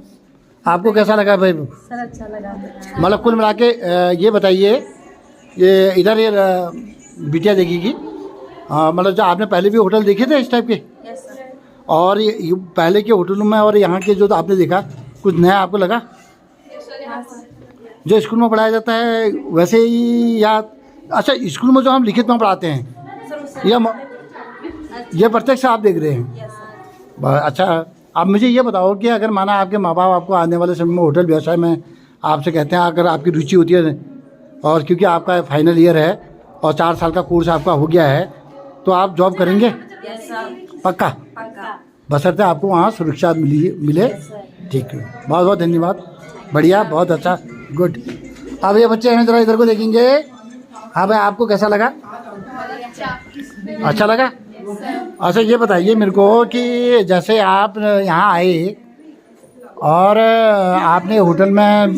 आपको कैसा लगा भाई? सर अच्छा लगा। मतलब कुल मिला के ये बताइए, ये इधर ये बिटिया देखेगी, मतलब जो आपने पहले भी होटल देखे थे इस टाइप के? Yes sir. और ये पहले के होटलों में और यहाँ के जो आपने देखा, कुछ नया आपको लगा? जो स्कूल में पढ़ाया जाता है वैसे ही या? अच्छा, स्कूल में जो हम लिखित में पढ़ाते हैं ये प्रत्यक्ष आप देख रहे हैं? अच्छा, आप मुझे ये बताओ कि अगर माना आपके माँ बाप आपको आने वाले समय में होटल व्यवसाय में आपसे कहते हैं, अगर आपकी रुचि होती है और क्योंकि आपका फाइनल ईयर है और 4 साल का कोर्स आपका हो गया है, तो आप जॉब करेंगे? पक्का? बशर्ते आपको वहाँ सुरक्षा मिले। ठीक है, बहुत बहुत धन्यवाद। बढ़िया, बहुत अच्छा, गुड। अब ये बच्चे हैं, जरा इधर को देखेंगे। हाँ भाई, आपको कैसा लगा? अच्छा लगा? अच्छा ये बताइए मेरे को कि जैसे आप यहाँ आए और आपने होटल में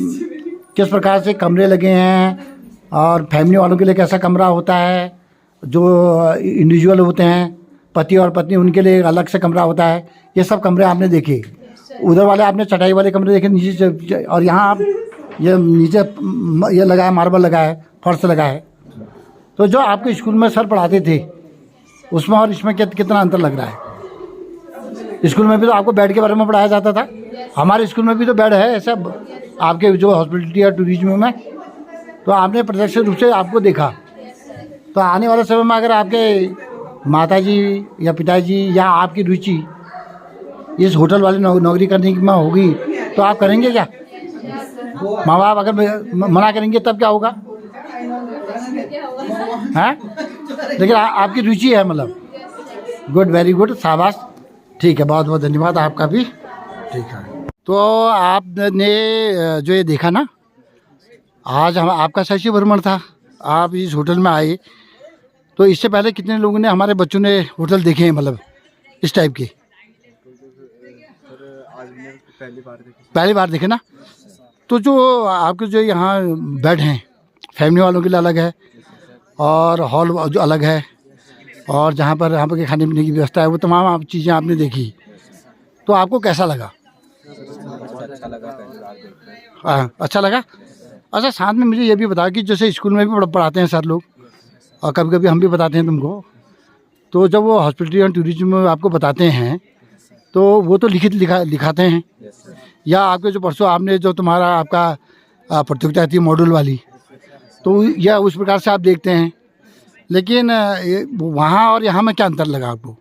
किस प्रकार से कमरे लगे हैं और फैमिली वालों के लिए कैसा कमरा होता है, जो इंडिविजुअल होते हैं पति और पत्नी उनके लिए अलग से कमरा होता है, ये सब कमरे आपने देखे? उधर वाले आपने चटाई वाले कमरे देखे नीचे से, और यहाँ आप ये नीचे ये लगा है, मार्बल लगा है, फर्श लगा है। तो जो आपके स्कूल में सर पढ़ाते थे उसमें और इसमें कितना अंतर लग रहा है? स्कूल में भी तो आपको बेड के बारे में पढ़ाया जाता था, हमारे स्कूल में भी तो बेड है ऐसा आपके जो हॉस्पिटलिटी या टूरिज्म में, तो आपने प्रत्यक्ष रूप से आपको देखा। तो आने वाले समय में अगर आपके माताजी या पिताजी या आपकी रुचि इस होटल वाली नौकरी करने में होगी तो आप करेंगे क्या? माँ बाप अगर मना करेंगे तब क्या होगा? हैं? लेकिन आपकी रुचि है, मतलब गुड, वेरी गुड, शाबाश। ठीक है, बहुत बहुत धन्यवाद आपका भी। ठीक है, तो आपने जो ये देखा ना, आज हम आपका शैक्षिक भ्रमण था, आप इस होटल में आए, तो इससे पहले कितने लोगों ने, हमारे बच्चों ने होटल देखे हैं मतलब इस टाइप के? पहली बार देखे ना। तो जो आपके जो यहाँ बेड हैं फैमिली वालों के लिए अलग है और हॉल जो अलग है, और जहाँ पर के खाने पीने की व्यवस्था है, वो तमाम आप चीज़ें आपने देखी, तो आपको कैसा लगा? हाँ, अच्छा लगा। अच्छा, साथ में मुझे ये भी बताओ कि जैसे स्कूल में भी पढ़ाते हैं सर लोग और कभी कभी हम भी बताते हैं तुमको, तो जब वो हॉस्पिटलिटी एंड टूरिज्म में आपको बताते हैं तो वो तो लिखाते हैं, या आपके जो परसों आपने जो तुम्हारा आपका प्रतियोगिता थी मॉड्यूल वाली, तो यह उस प्रकार से आप देखते हैं। लेकिन वहाँ और यहाँ में क्या अंतर लगा आपको?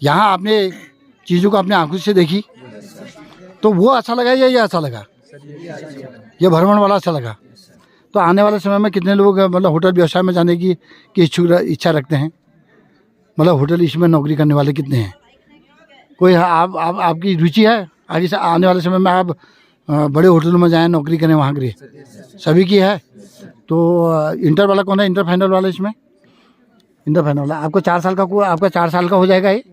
यहाँ आपने चीज़ों को अपने आंखों से देखी तो वो अच्छा लगा या ये अच्छा लगा? ये भ्रमण वाला अच्छा लगा। तो आने वाले समय में कितने लोग मतलब होटल व्यवसाय में जाने की इच्छा रखते हैं? मतलब होटल इसमें नौकरी करने वाले कितने हैं? कोई आपकी रुचि है आगे से आने वाले समय में आप बड़े होटलों में जाएं, नौकरी करें वहाँ के? सभी की है। तो इंटर वाला कौन है? इंटर फाइनल वाला इसमें? इंटर फाइनल वाला। आपको 4 साल का हो जाएगा ये,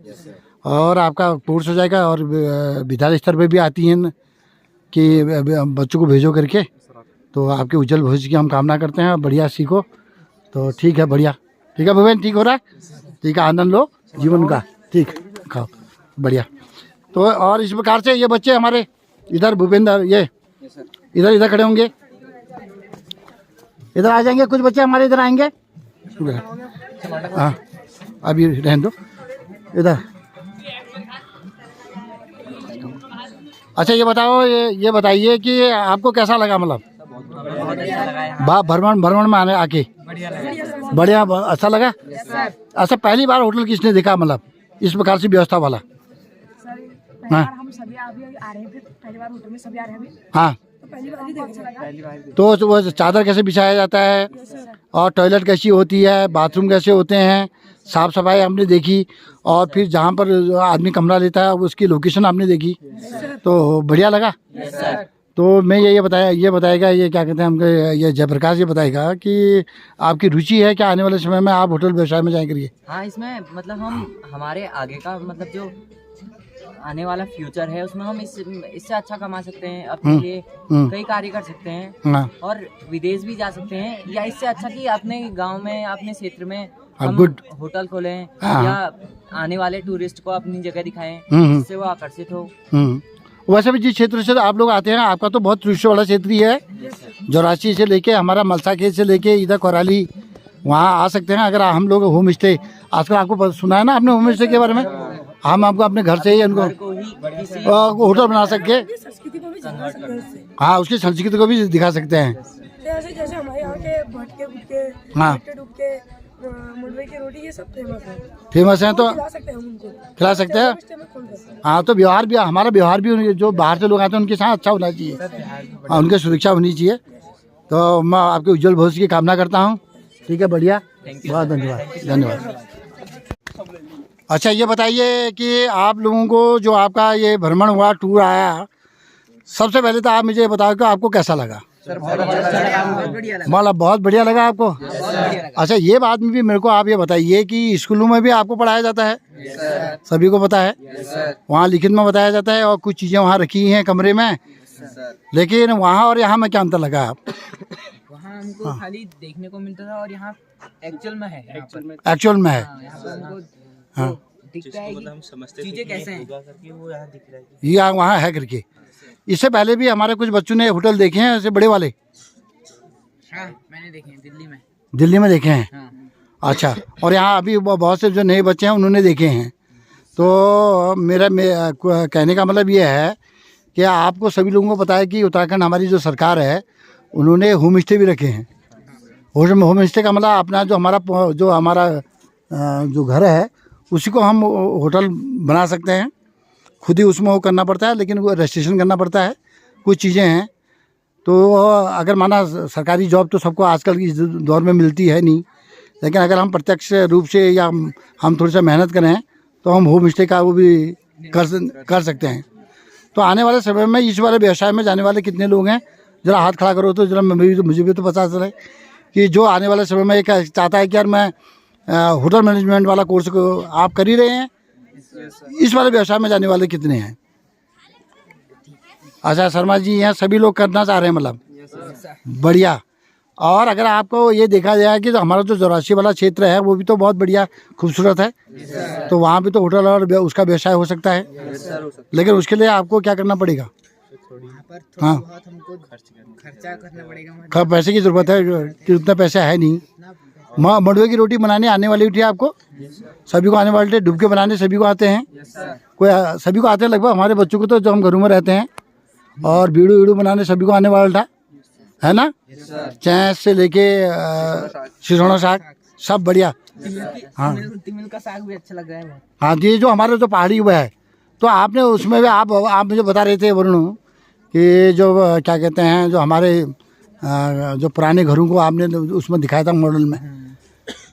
और आपका कोर्स हो जाएगा। और विद्यालय स्तर पे भी आती हैं कि बच्चों को भेजो करके। तो आपके उज्जवल भविष्य की हम कामना करते हैं। बढ़िया सीखो। तो ठीक है, बढ़िया। ठीक है भूपेन, ठीक हो रहा है? ठीक है, आनंद लो जीवन का। ठीक, खाओ, बढ़िया। तो और इस प्रकार से ये बच्चे हमारे इधर भूपेंद्र, ये इधर खड़े होंगे, इधर आ जाएंगे। कुछ बच्चे हमारे इधर आएंगे। हाँ, अभी रहने दो इधर। अच्छा ये बताओ, ये बताइए कि आपको कैसा लगा? मतलब भ्रमण में आने आके बढ़िया, अच्छा लगा। अच्छा, पहली बार होटल किसने देखा मतलब इस प्रकार से व्यवस्था वाला? हाँ, हम सभी अभी आ रहे हैं, पहली बार होटल में सभी आ रहे हैं अभी। हाँ, तो पहली बार ही देख। तो वो चादर कैसे बिछाया जाता है, और टॉयलेट कैसी होती है, बाथरूम कैसे होते हैं, साफ सफाई हमने देखी, और फिर जहाँ पर आदमी कमरा लेता है उसकी लोकेशन आपने देखी, तो बढ़िया लगा। तो मैं ये बताएगा, ये क्या कहते हैं हमको, ये जयप्रकाश ये बताएगा कि आपकी रुचि है क्या आने वाले समय में आप होटल व्यवसाय में जाए करिए? हाँ, इसमें मतलब हम हमारे आगे का मतलब जो आने वाला फ्यूचर है उसमें हम इससे अच्छा कमा सकते हैं, अपने लिए कई कार्य कर सकते हैं, और विदेश भी जा सकते हैं, या इससे अच्छा कि अपने गांव में, अपने क्षेत्र में हम होटल खोलें, या आने वाले टूरिस्ट को अपनी जगह दिखाएं, जिससे वो आकर्षित हो। वैसे भी जिस क्षेत्र से आप लोग आते हैं, आपका तो बहुत टूरिस्ट वाला क्षेत्र ही है। जोरासी से लेके हमारा मलसा खेत से लेके इधर कोराली, वहाँ आ सकते हैं। अगर हम लोग होम स्टे, आजकल आपको सुना है ना आपने होम स्टे के बारे में, हम आपको अपने घर से ही उनको होटल बना सके। हाँ, उसकी संस्कृति को भी दिखा सकते हैं। जैसे हमारे यहाँ के भटके गुटके, हाँ, मुंडवे की रोटी, ये सब फेमस है। तो खिला सकते हैं। हाँ, तो व्यवहार भी, हमारा व्यवहार भी जो बाहर से लोग आते हैं उनके साथ अच्छा होना चाहिए, और उनकी सुरक्षा होनी चाहिए। तो मैं आपके उज्जवल भविष्य की कामना करता हूँ। ठीक है, बढ़िया, बहुत धन्यवाद। अच्छा ये बताइए कि आप लोगों को जो आपका ये भ्रमण हुआ, टूर आया, सबसे पहले तो आप मुझे ये बताओ कि आपको कैसा लगा? मतलब बहुत बढ़िया लगा आपको? अच्छा, ये बात में भी मेरे को आप ये बताइए कि स्कूलों में भी आपको पढ़ाया जाता है? सभी को पता है, वहाँ लिखित में बताया जाता है, और कुछ चीज़ें वहाँ रखी हैं कमरे में, लेकिन वहाँ और यहाँ में क्या अंतर लगा? वहाँ हमको खाली देखने को मिलता था, और यहाँ एक्चुअल में है। एक्चुअल में है। हाँ, दिखता है कि चीजें कैसे हैं, वो यहाँ दिख रहा है, ये वहाँ है करके। इससे पहले भी हमारे कुछ बच्चों ने होटल देखे हैं ऐसे बड़े वाले? हाँ, मैंने देखे हैं दिल्ली में देखे हैं। हाँ। अच्छा, और यहाँ अभी बहुत से जो नए बच्चे हैं उन्होंने देखे हैं। तो मेरा कहने का मतलब ये है कि आपको सभी लोगों को पता है कि उत्तराखंड हमारी जो सरकार है, उन्होंने होम स्टे भी रखे हैं। होम स्टे का मतलब अपना जो हमारा जो घर है उसी को हम होटल बना सकते हैं। खुद ही उसमें वो करना पड़ता है, लेकिन वो रजिस्ट्रेशन करना पड़ता है, कुछ चीज़ें हैं। तो अगर माना सरकारी जॉब तो सबको आजकल की दौर में मिलती है नहीं, लेकिन अगर हम प्रत्यक्ष रूप से या हम थोड़ी सा मेहनत करें तो हम होम स्टे का वो भी कर सकते हैं। तो आने वाले समय में इस वाले व्यवसाय में जाने वाले कितने लोग हैं? ज़रा हाथ खड़ा करो तो जरा मुझे भी तो पता चले कि जो आने वाले समय में एक चाहता है कि यार मैं होटल मैनेजमेंट वाला कोर्स को आप कर ही रहे हैं, इस वाले व्यवसाय में जाने वाले कितने हैं? अच्छा शर्मा जी, यहाँ सभी लोग करना चाह रहे हैं, मतलब बढ़िया। और अगर आपको ये देखा जाए कि तो हमारा जो जोरासी वाला क्षेत्र है वो भी तो बहुत बढ़िया खूबसूरत है, तो वहाँ भी तो होटल और उसका व्यवसाय हो सकता है, लेकिन उसके लिए आपको क्या करना पड़ेगा? हाँ, खर्चा करना पड़ेगा, पैसे की ज़रूरत है कि उतना पैसा है नहीं। मंडुवे की रोटी बनाने आने वाली थी आपको? सभी को आने वाले थे। डुबके बनाने सभी को आते हैं? कोई सभी को आते हैं लगभग। हमारे बच्चों को तो जो हम घरों में रहते हैं, और बीड़ू वीड़ू बनाने सभी को आने वाला था, है ना? चैंस से लेके सिसोना साग सब बढ़िया। हाँ, तिमिल का साग भी अच्छा लग रहा है। हाँ, ये जो हमारे जो पहाड़ी हुआ है, तो आपने उसमें भी आप मुझे बता रहे थे वरुण कि जो क्या कहते हैं, जो हमारे जो पुराने घरों को आपने उसमें दिखाया था मॉडल में,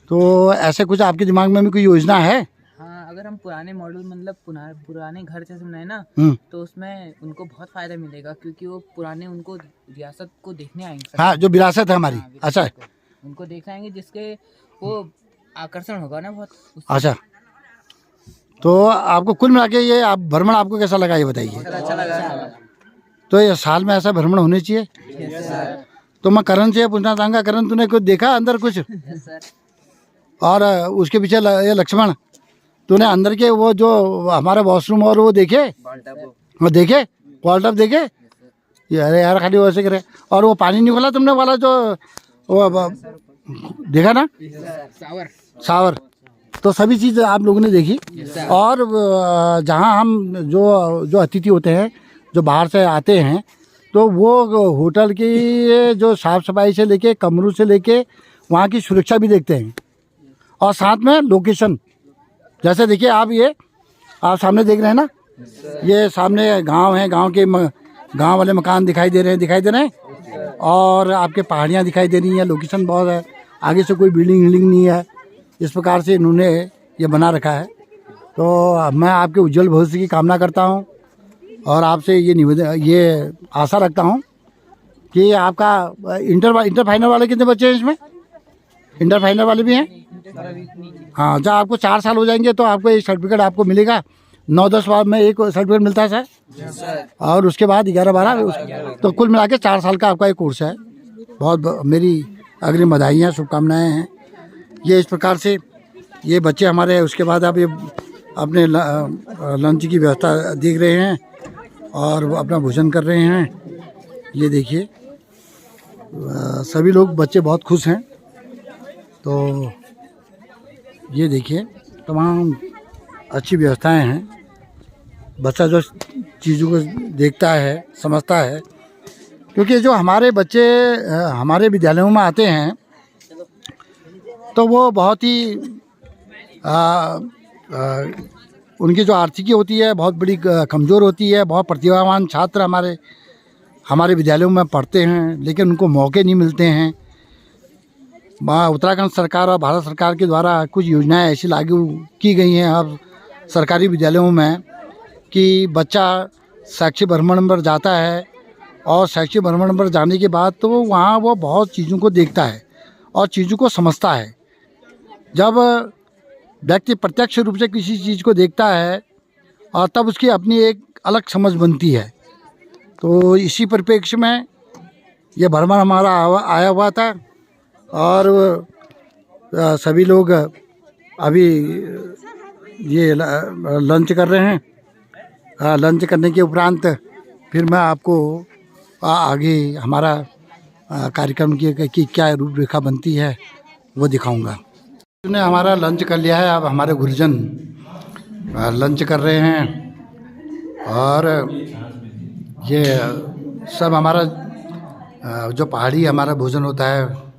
तो ऐसे कुछ आपके दिमाग में भी कोई योजना है? हाँ, अगर हम पुराने मॉडल मतलब पुराने घर जैसे बनाए ना, तो उसमें उनको बहुत फायदा मिलेगा, क्योंकि वो पुराने उनको रियासत को देखने आएंगे। हाँ, जो विरासत है हमारी। हाँ, अच्छा, उनको देख आएंगे, जिसके वो आकर्षण होगा ना बहुत। अच्छा, तो आपको कुल मिला के ये आप भ्रमण आपको कैसा लगा ये बताइए? अच्छा लगा। तो ये साल में ऐसा भ्रमण होने चाहिए। तो मैं करण से पूछना चाहूँगा, करण तूने कुछ देखा अंदर कुछ? और उसके पीछे ये लक्ष्मण, तूने अंदर के वो जो हमारा वॉशरूम और वो देखे? वो देखे, वॉल्टअप देखे? ये अरे यार खाली वैसे करे। और वो पानी नहीं खोला तुमने वाला जो वो देखा ना, शावर। तो सभी चीज़ आप लोगों ने देखी। और जहाँ हम जो अतिथि होते हैं, जो बाहर से आते हैं, तो वो होटल की जो साफ़ सफाई से लेके, कमरों से लेके, वहाँ की सुरक्षा भी देखते हैं। और साथ में लोकेशन, जैसे देखिए आप, ये आप सामने देख रहे हैं ना, ये सामने गांव है, गांव वाले मकान दिखाई दे रहे हैं, और आपके पहाड़ियाँ दिखाई दे रही हैं। लोकेशन बहुत है, आगे से कोई बिल्डिंग नहीं है। इस प्रकार से इन्होंने ये बना रखा है। तो मैं आपके उज्जवल भविष्य की कामना करता हूँ, और आपसे ये आशा रखता हूँ कि आपका इंटर फाइनल वाले कितने बच्चे हैं इसमें? इंटर फाइनल वाले भी हैं? हाँ, जब आपको 4 साल हो जाएंगे तो आपको एक सर्टिफिकेट आपको मिलेगा। 9-10 बार में एक सर्टिफिकेट मिलता है सर, और उसके बाद 11-12, तो कुल मिला के 4 साल का आपका एक कोर्स है। बहुत मेरी अग्रिम बधाइयाँ, शुभकामनाएँ हैं। ये इस प्रकार से ये बच्चे हमारे, उसके बाद आप ये अपने लंच की व्यवस्था देख रहे हैं और अपना भोजन कर रहे हैं। ये देखिए सभी लोग, बच्चे बहुत खुश हैं। तो ये देखिए तमाम अच्छी व्यवस्थाएं हैं। बच्चा जो चीज़ों को देखता है, समझता है, क्योंकि जो हमारे बच्चे हमारे विद्यालयों में आते हैं तो वो बहुत ही उनकी जो आर्थिकी होती है बहुत बड़ी कमज़ोर होती है। बहुत प्रतिभावान छात्र हमारे विद्यालयों में पढ़ते हैं, लेकिन उनको मौके नहीं मिलते हैं। उत्तराखंड सरकार और भारत सरकार के द्वारा कुछ योजनाएं ऐसी लागू की गई हैं अब सरकारी विद्यालयों में कि बच्चा शैक्षिक भ्रमण पर जाता है, और शैक्षिक भ्रमण पर जाने के बाद तो वहाँ वो बहुत चीज़ों को देखता है और चीज़ों को समझता है। जब व्यक्ति प्रत्यक्ष रूप से किसी चीज़ को देखता है और तब उसकी अपनी एक अलग समझ बनती है। तो इसी परिप्रेक्ष्य में ये भ्रमण हमारा आया हुआ था, और सभी लोग अभी ये लंच कर रहे हैं। लंच करने के उपरांत फिर मैं आपको आगे हमारा कार्यक्रम की क्या रूपरेखा बनती है वो दिखाऊंगा। ने हमारा लंच कर लिया है। अब हमारे गुरुजन लंच कर रहे हैं, और ये सब हमारा जो पहाड़ी हमारा भोजन होता है,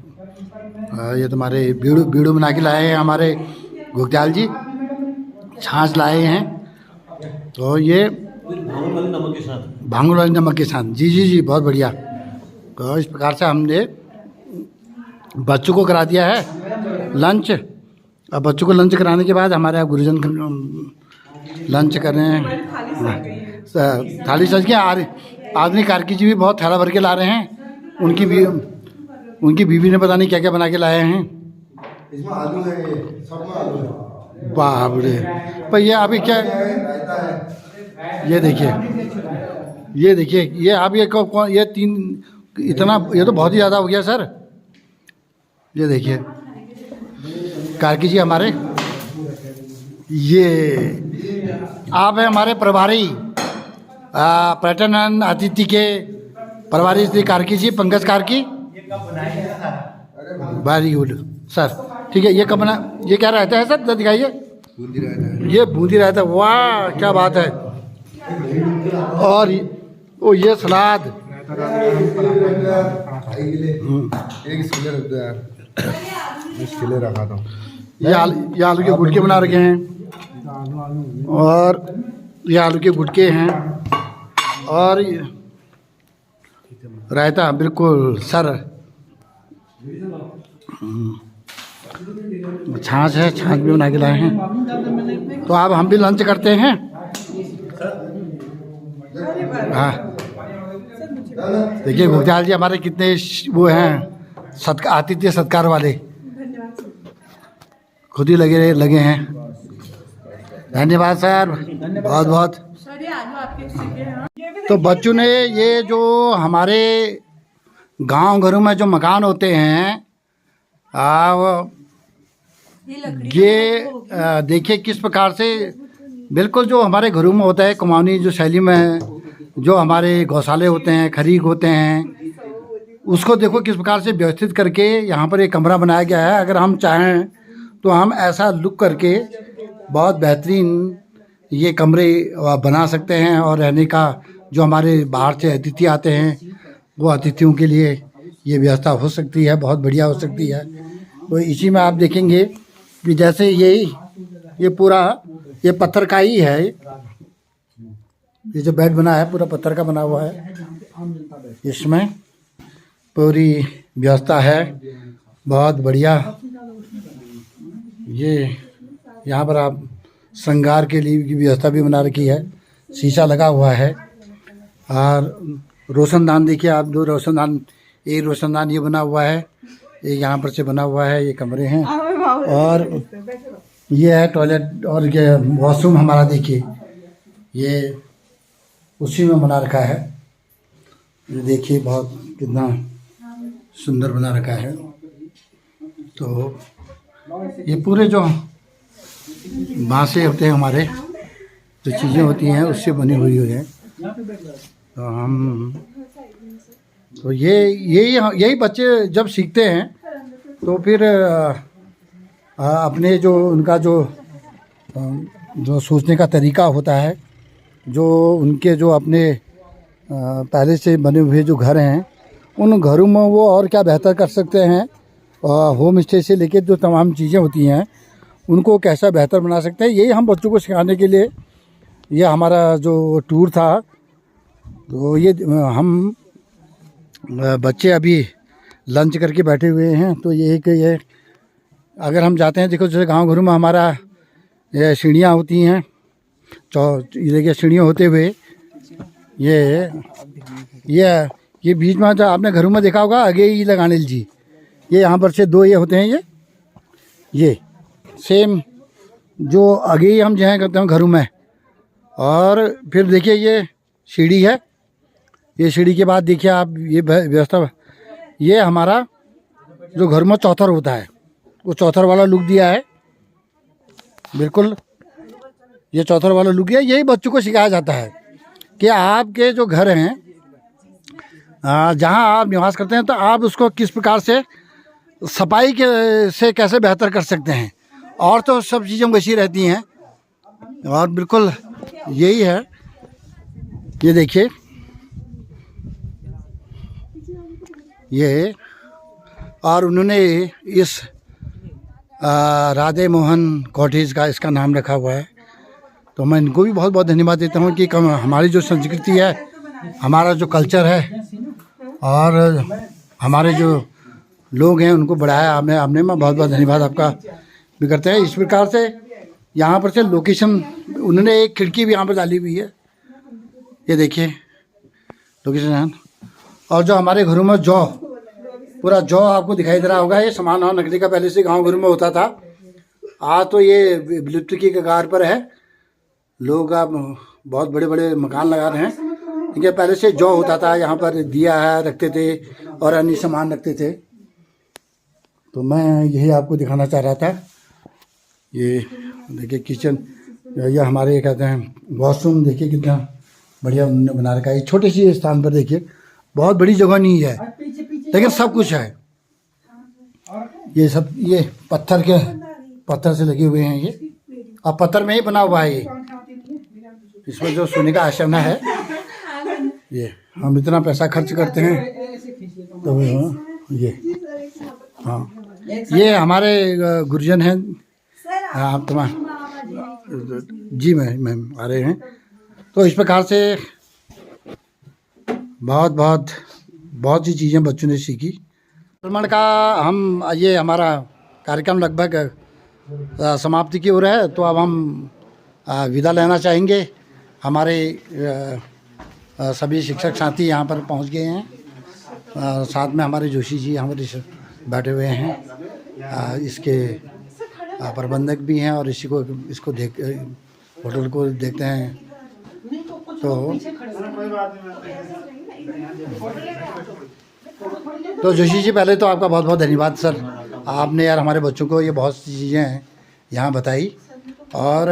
ये तुम्हारे बीड़ू बना के लाए हैं हमारे गुगजाल जी, छाछ लाए हैं। तो ये भांगुर वाले नमक के साथ, जी बहुत बढ़िया। तो इस प्रकार से हमने बच्चों को करा दिया है लंच। अब बच्चों को लंच कराने के बाद हमारे यहाँ गुरुजन लंच कर रहे हैं। थाली सज के आदमी कार्की जी भी बहुत थैला भर के ला रहे हैं। उनकी बीवी ने पता नहीं क्या क्या बना के लाए हैं। इसमें आलू है, सब में आलू है। बाप रे, पर ये अभी क्या, ये देखिए ये आप ये 3 इतना, ये तो बहुत ही ज़्यादा हो गया सर। ये देखिए कार्की जी हमारे, ये आप हैं हमारे प्रभारी पर्यटन एवं अतिथि के प्रभारी Shri Karki ji, Pankaj Karki. Very good sir, ठीक है। ये कब बना, ये क्या रहता है सर, दिखाइए। बूंदी रहता है। ये बूंदी रहता है, वाह क्या बात है। और ये सलाद, एक स्किले रख दो यार, स्किले रखा था। ये आलू के गुटके बना रखे हैं, और ये आलू के गुटके हैं, और रायता बिल्कुल सर, छाछ है, छाछ भी बना के लाए हैं। तो अब हम भी लंच करते हैं। हाँ देखिए गुरजाल जी हमारे कितने वो हैं आतिथ्य सत्कार वाले, खुद ही लगे हैं। धन्यवाद सर, बहुत बहुत। तो बच्चों ने ये जो हमारे गांव घरों में जो मकान होते हैं ये देखिए किस प्रकार से बिल्कुल जो हमारे घरों में होता है कुमाऊनी जो शैली में, जो हमारे गौशाले होते हैं, खरीक होते हैं, उसको देखो किस प्रकार से व्यवस्थित करके यहाँ पर एक कमरा बनाया गया है। अगर हम चाहें तो हम ऐसा लुक करके बहुत बेहतरीन ये कमरे बना सकते हैं और रहने का जो हमारे बाहर से अतिथि आते हैं वो अतिथियों के लिए ये व्यवस्था हो सकती है, बहुत बढ़िया हो सकती है। तो इसी में आप देखेंगे कि जैसे ये पूरा ये पत्थर का ही है, ये जो बेड बना है पूरा पत्थर का बना हुआ है, इसमें पूरी व्यवस्था है, बहुत बढ़िया। ये यहाँ पर आप श्रृंगार के लिए की व्यवस्था भी बना रखी है, शीशा लगा हुआ है। और रोशनदान देखिए आप, दो रोशनदान, एक रोशनदान ये बना हुआ है, एक यहाँ पर से बना हुआ है। ये कमरे हैं और ये है टॉयलेट और ये वॉशरूम हमारा देखिए, ये उसी में बना रखा है। ये देखिए बहुत कितना सुंदर बना रखा है। तो ये पूरे जो बांसे होते हैं हमारे, जो चीज़ें होती हैं उससे बनी हुई है। तो हम तो यही बच्चे जब सीखते हैं तो फिर अपने जो उनका जो सोचने का तरीका होता है, जो उनके जो अपने पहले से बने हुए जो घर हैं, उन घरों में वो और क्या बेहतर कर सकते हैं, होम स्टे से लेके जो तमाम चीज़ें होती हैं उनको कैसा बेहतर बना सकते हैं, यही हम बच्चों को सिखाने के लिए ये हमारा जो टूर था। तो ये हम बच्चे अभी लंच करके बैठे हुए हैं। तो ये अगर हम जाते हैं, देखो जैसे गांव घरों में हमारा ये सीढ़ियाँ होती हैं, ये देखिए सीढ़ियाँ होते हुए ये बीच में जो आपने घरों में देखा होगा आगे ही लगाने जी, ये यहाँ पर से दो ये होते हैं, ये सेम जो आगे ही हम जहाँ करते हैं घरों में। और फिर देखिए ये सीढ़ी है, ये सीढ़ी के बाद देखिए आप ये व्यवस्था, ये हमारा जो घर में चौथर होता है वो चौथर वाला लुक दिया है, बिल्कुल ये चौथर वाला लुक दिया। यही बच्चों को सिखाया जाता है कि आपके जो घर हैं जहाँ आप निवास करते हैं तो आप उसको किस प्रकार से सफाई से कैसे बेहतर कर सकते हैं। और तो सब चीज़ें वैसी रहती हैं और बिल्कुल यही है। ये देखिए ये, और उन्होंने इस राधे मोहन कॉटेज का इसका नाम रखा हुआ है। तो मैं इनको भी बहुत बहुत धन्यवाद देता हूँ कि हमारी जो संस्कृति है, हमारा जो कल्चर है और हमारे जो लोग हैं उनको बढ़ाया आपने मैं बहुत बहुत धन्यवाद आपका भी करते हैं। इस प्रकार से यहाँ पर से लोकेशन उन्होंने एक खिड़की भी यहाँ पर डाली हुई है, ये देखिए लोकेशन। और जो हमारे घरों में जौ, पूरा जौ आपको दिखाई दे रहा होगा, ये सामान और नकली का पहले से गांव घरों में होता था। आज तो ये विलुप्त की कगार पर है, लोग अब बहुत बड़े बड़े मकान लगा रहे हैं, लेकिन पहले से जौ होता था, यहाँ पर दिया है रखते थे और अन्य सामान रखते थे। तो मैं यही आपको दिखाना चाह रहा था। ये देखिए किचन, ये हमारे कहते हैं वॉशरूम, देखिए कितना बढ़िया उन्होंने बना रखा है। छोटे से स्थान पर देखिए, बहुत बड़ी जगह नहीं है लेकिन सब कुछ है। ये सब ये पत्थर से लगे हुए हैं, ये और पत्थर में ही बना हुआ है। ये इसमें जो सोने का आसना है, ये हम इतना पैसा खर्च करते हैं तो ये हाँ, ये हमारे गुरुजन हैं। आप जी मैम आ रहे हैं। तो इस प्रकार से बहुत बहुत बहुत सी चीज़ें बच्चों ने सीखी। भ्रमण का हम ये हमारा कार्यक्रम लगभग समाप्ति की ओर है, तो अब हम विदा लेना चाहेंगे। हमारे सभी शिक्षक साथी यहाँ पर पहुँच गए हैं, साथ में हमारे जोशी जी हमारे बैठे हुए हैं, इसके प्रबंधक भी हैं और इसको देख होटल को देखते हैं। तो जोशी जी पहले तो आपका बहुत बहुत धन्यवाद सर, आपने यार हमारे बच्चों को ये बहुत सी चीज़ें हैं यहाँ बताई और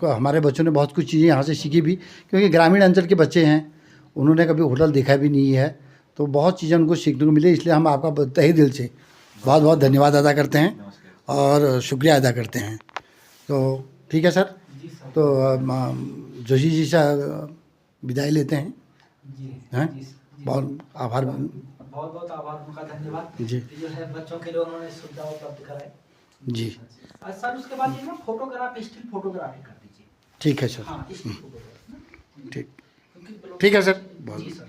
हमारे बच्चों ने बहुत कुछ चीज़ें यहाँ से सीखी भी, क्योंकि ग्रामीण अंचल के बच्चे हैं, उन्होंने कभी होटल देखा भी नहीं है, तो बहुत चीज़ें उनको सीखने को मिले। इसलिए हम आपका तहे दिल से बहुत बहुत धन्यवाद अदा करते हैं और शुक्रिया अदा करते हैं। तो ठीक है सर, तो जोशी जी से विदाई लेते हैं। हैं बहुत आभार, बहुत बहुत आभार, उनका धन्यवाद जी। जो है बच्चों के लिए उन्होंने सुविधा उपलब्ध कराई जी। सर उसके बाद ये ना फोटोग्राफी, स्टिल फोटोग्राफी कर दीजिए। ठीक है सर। हाँ, स्टिल फोटोग्राफी। ठीक है सर, बहुत जी सर।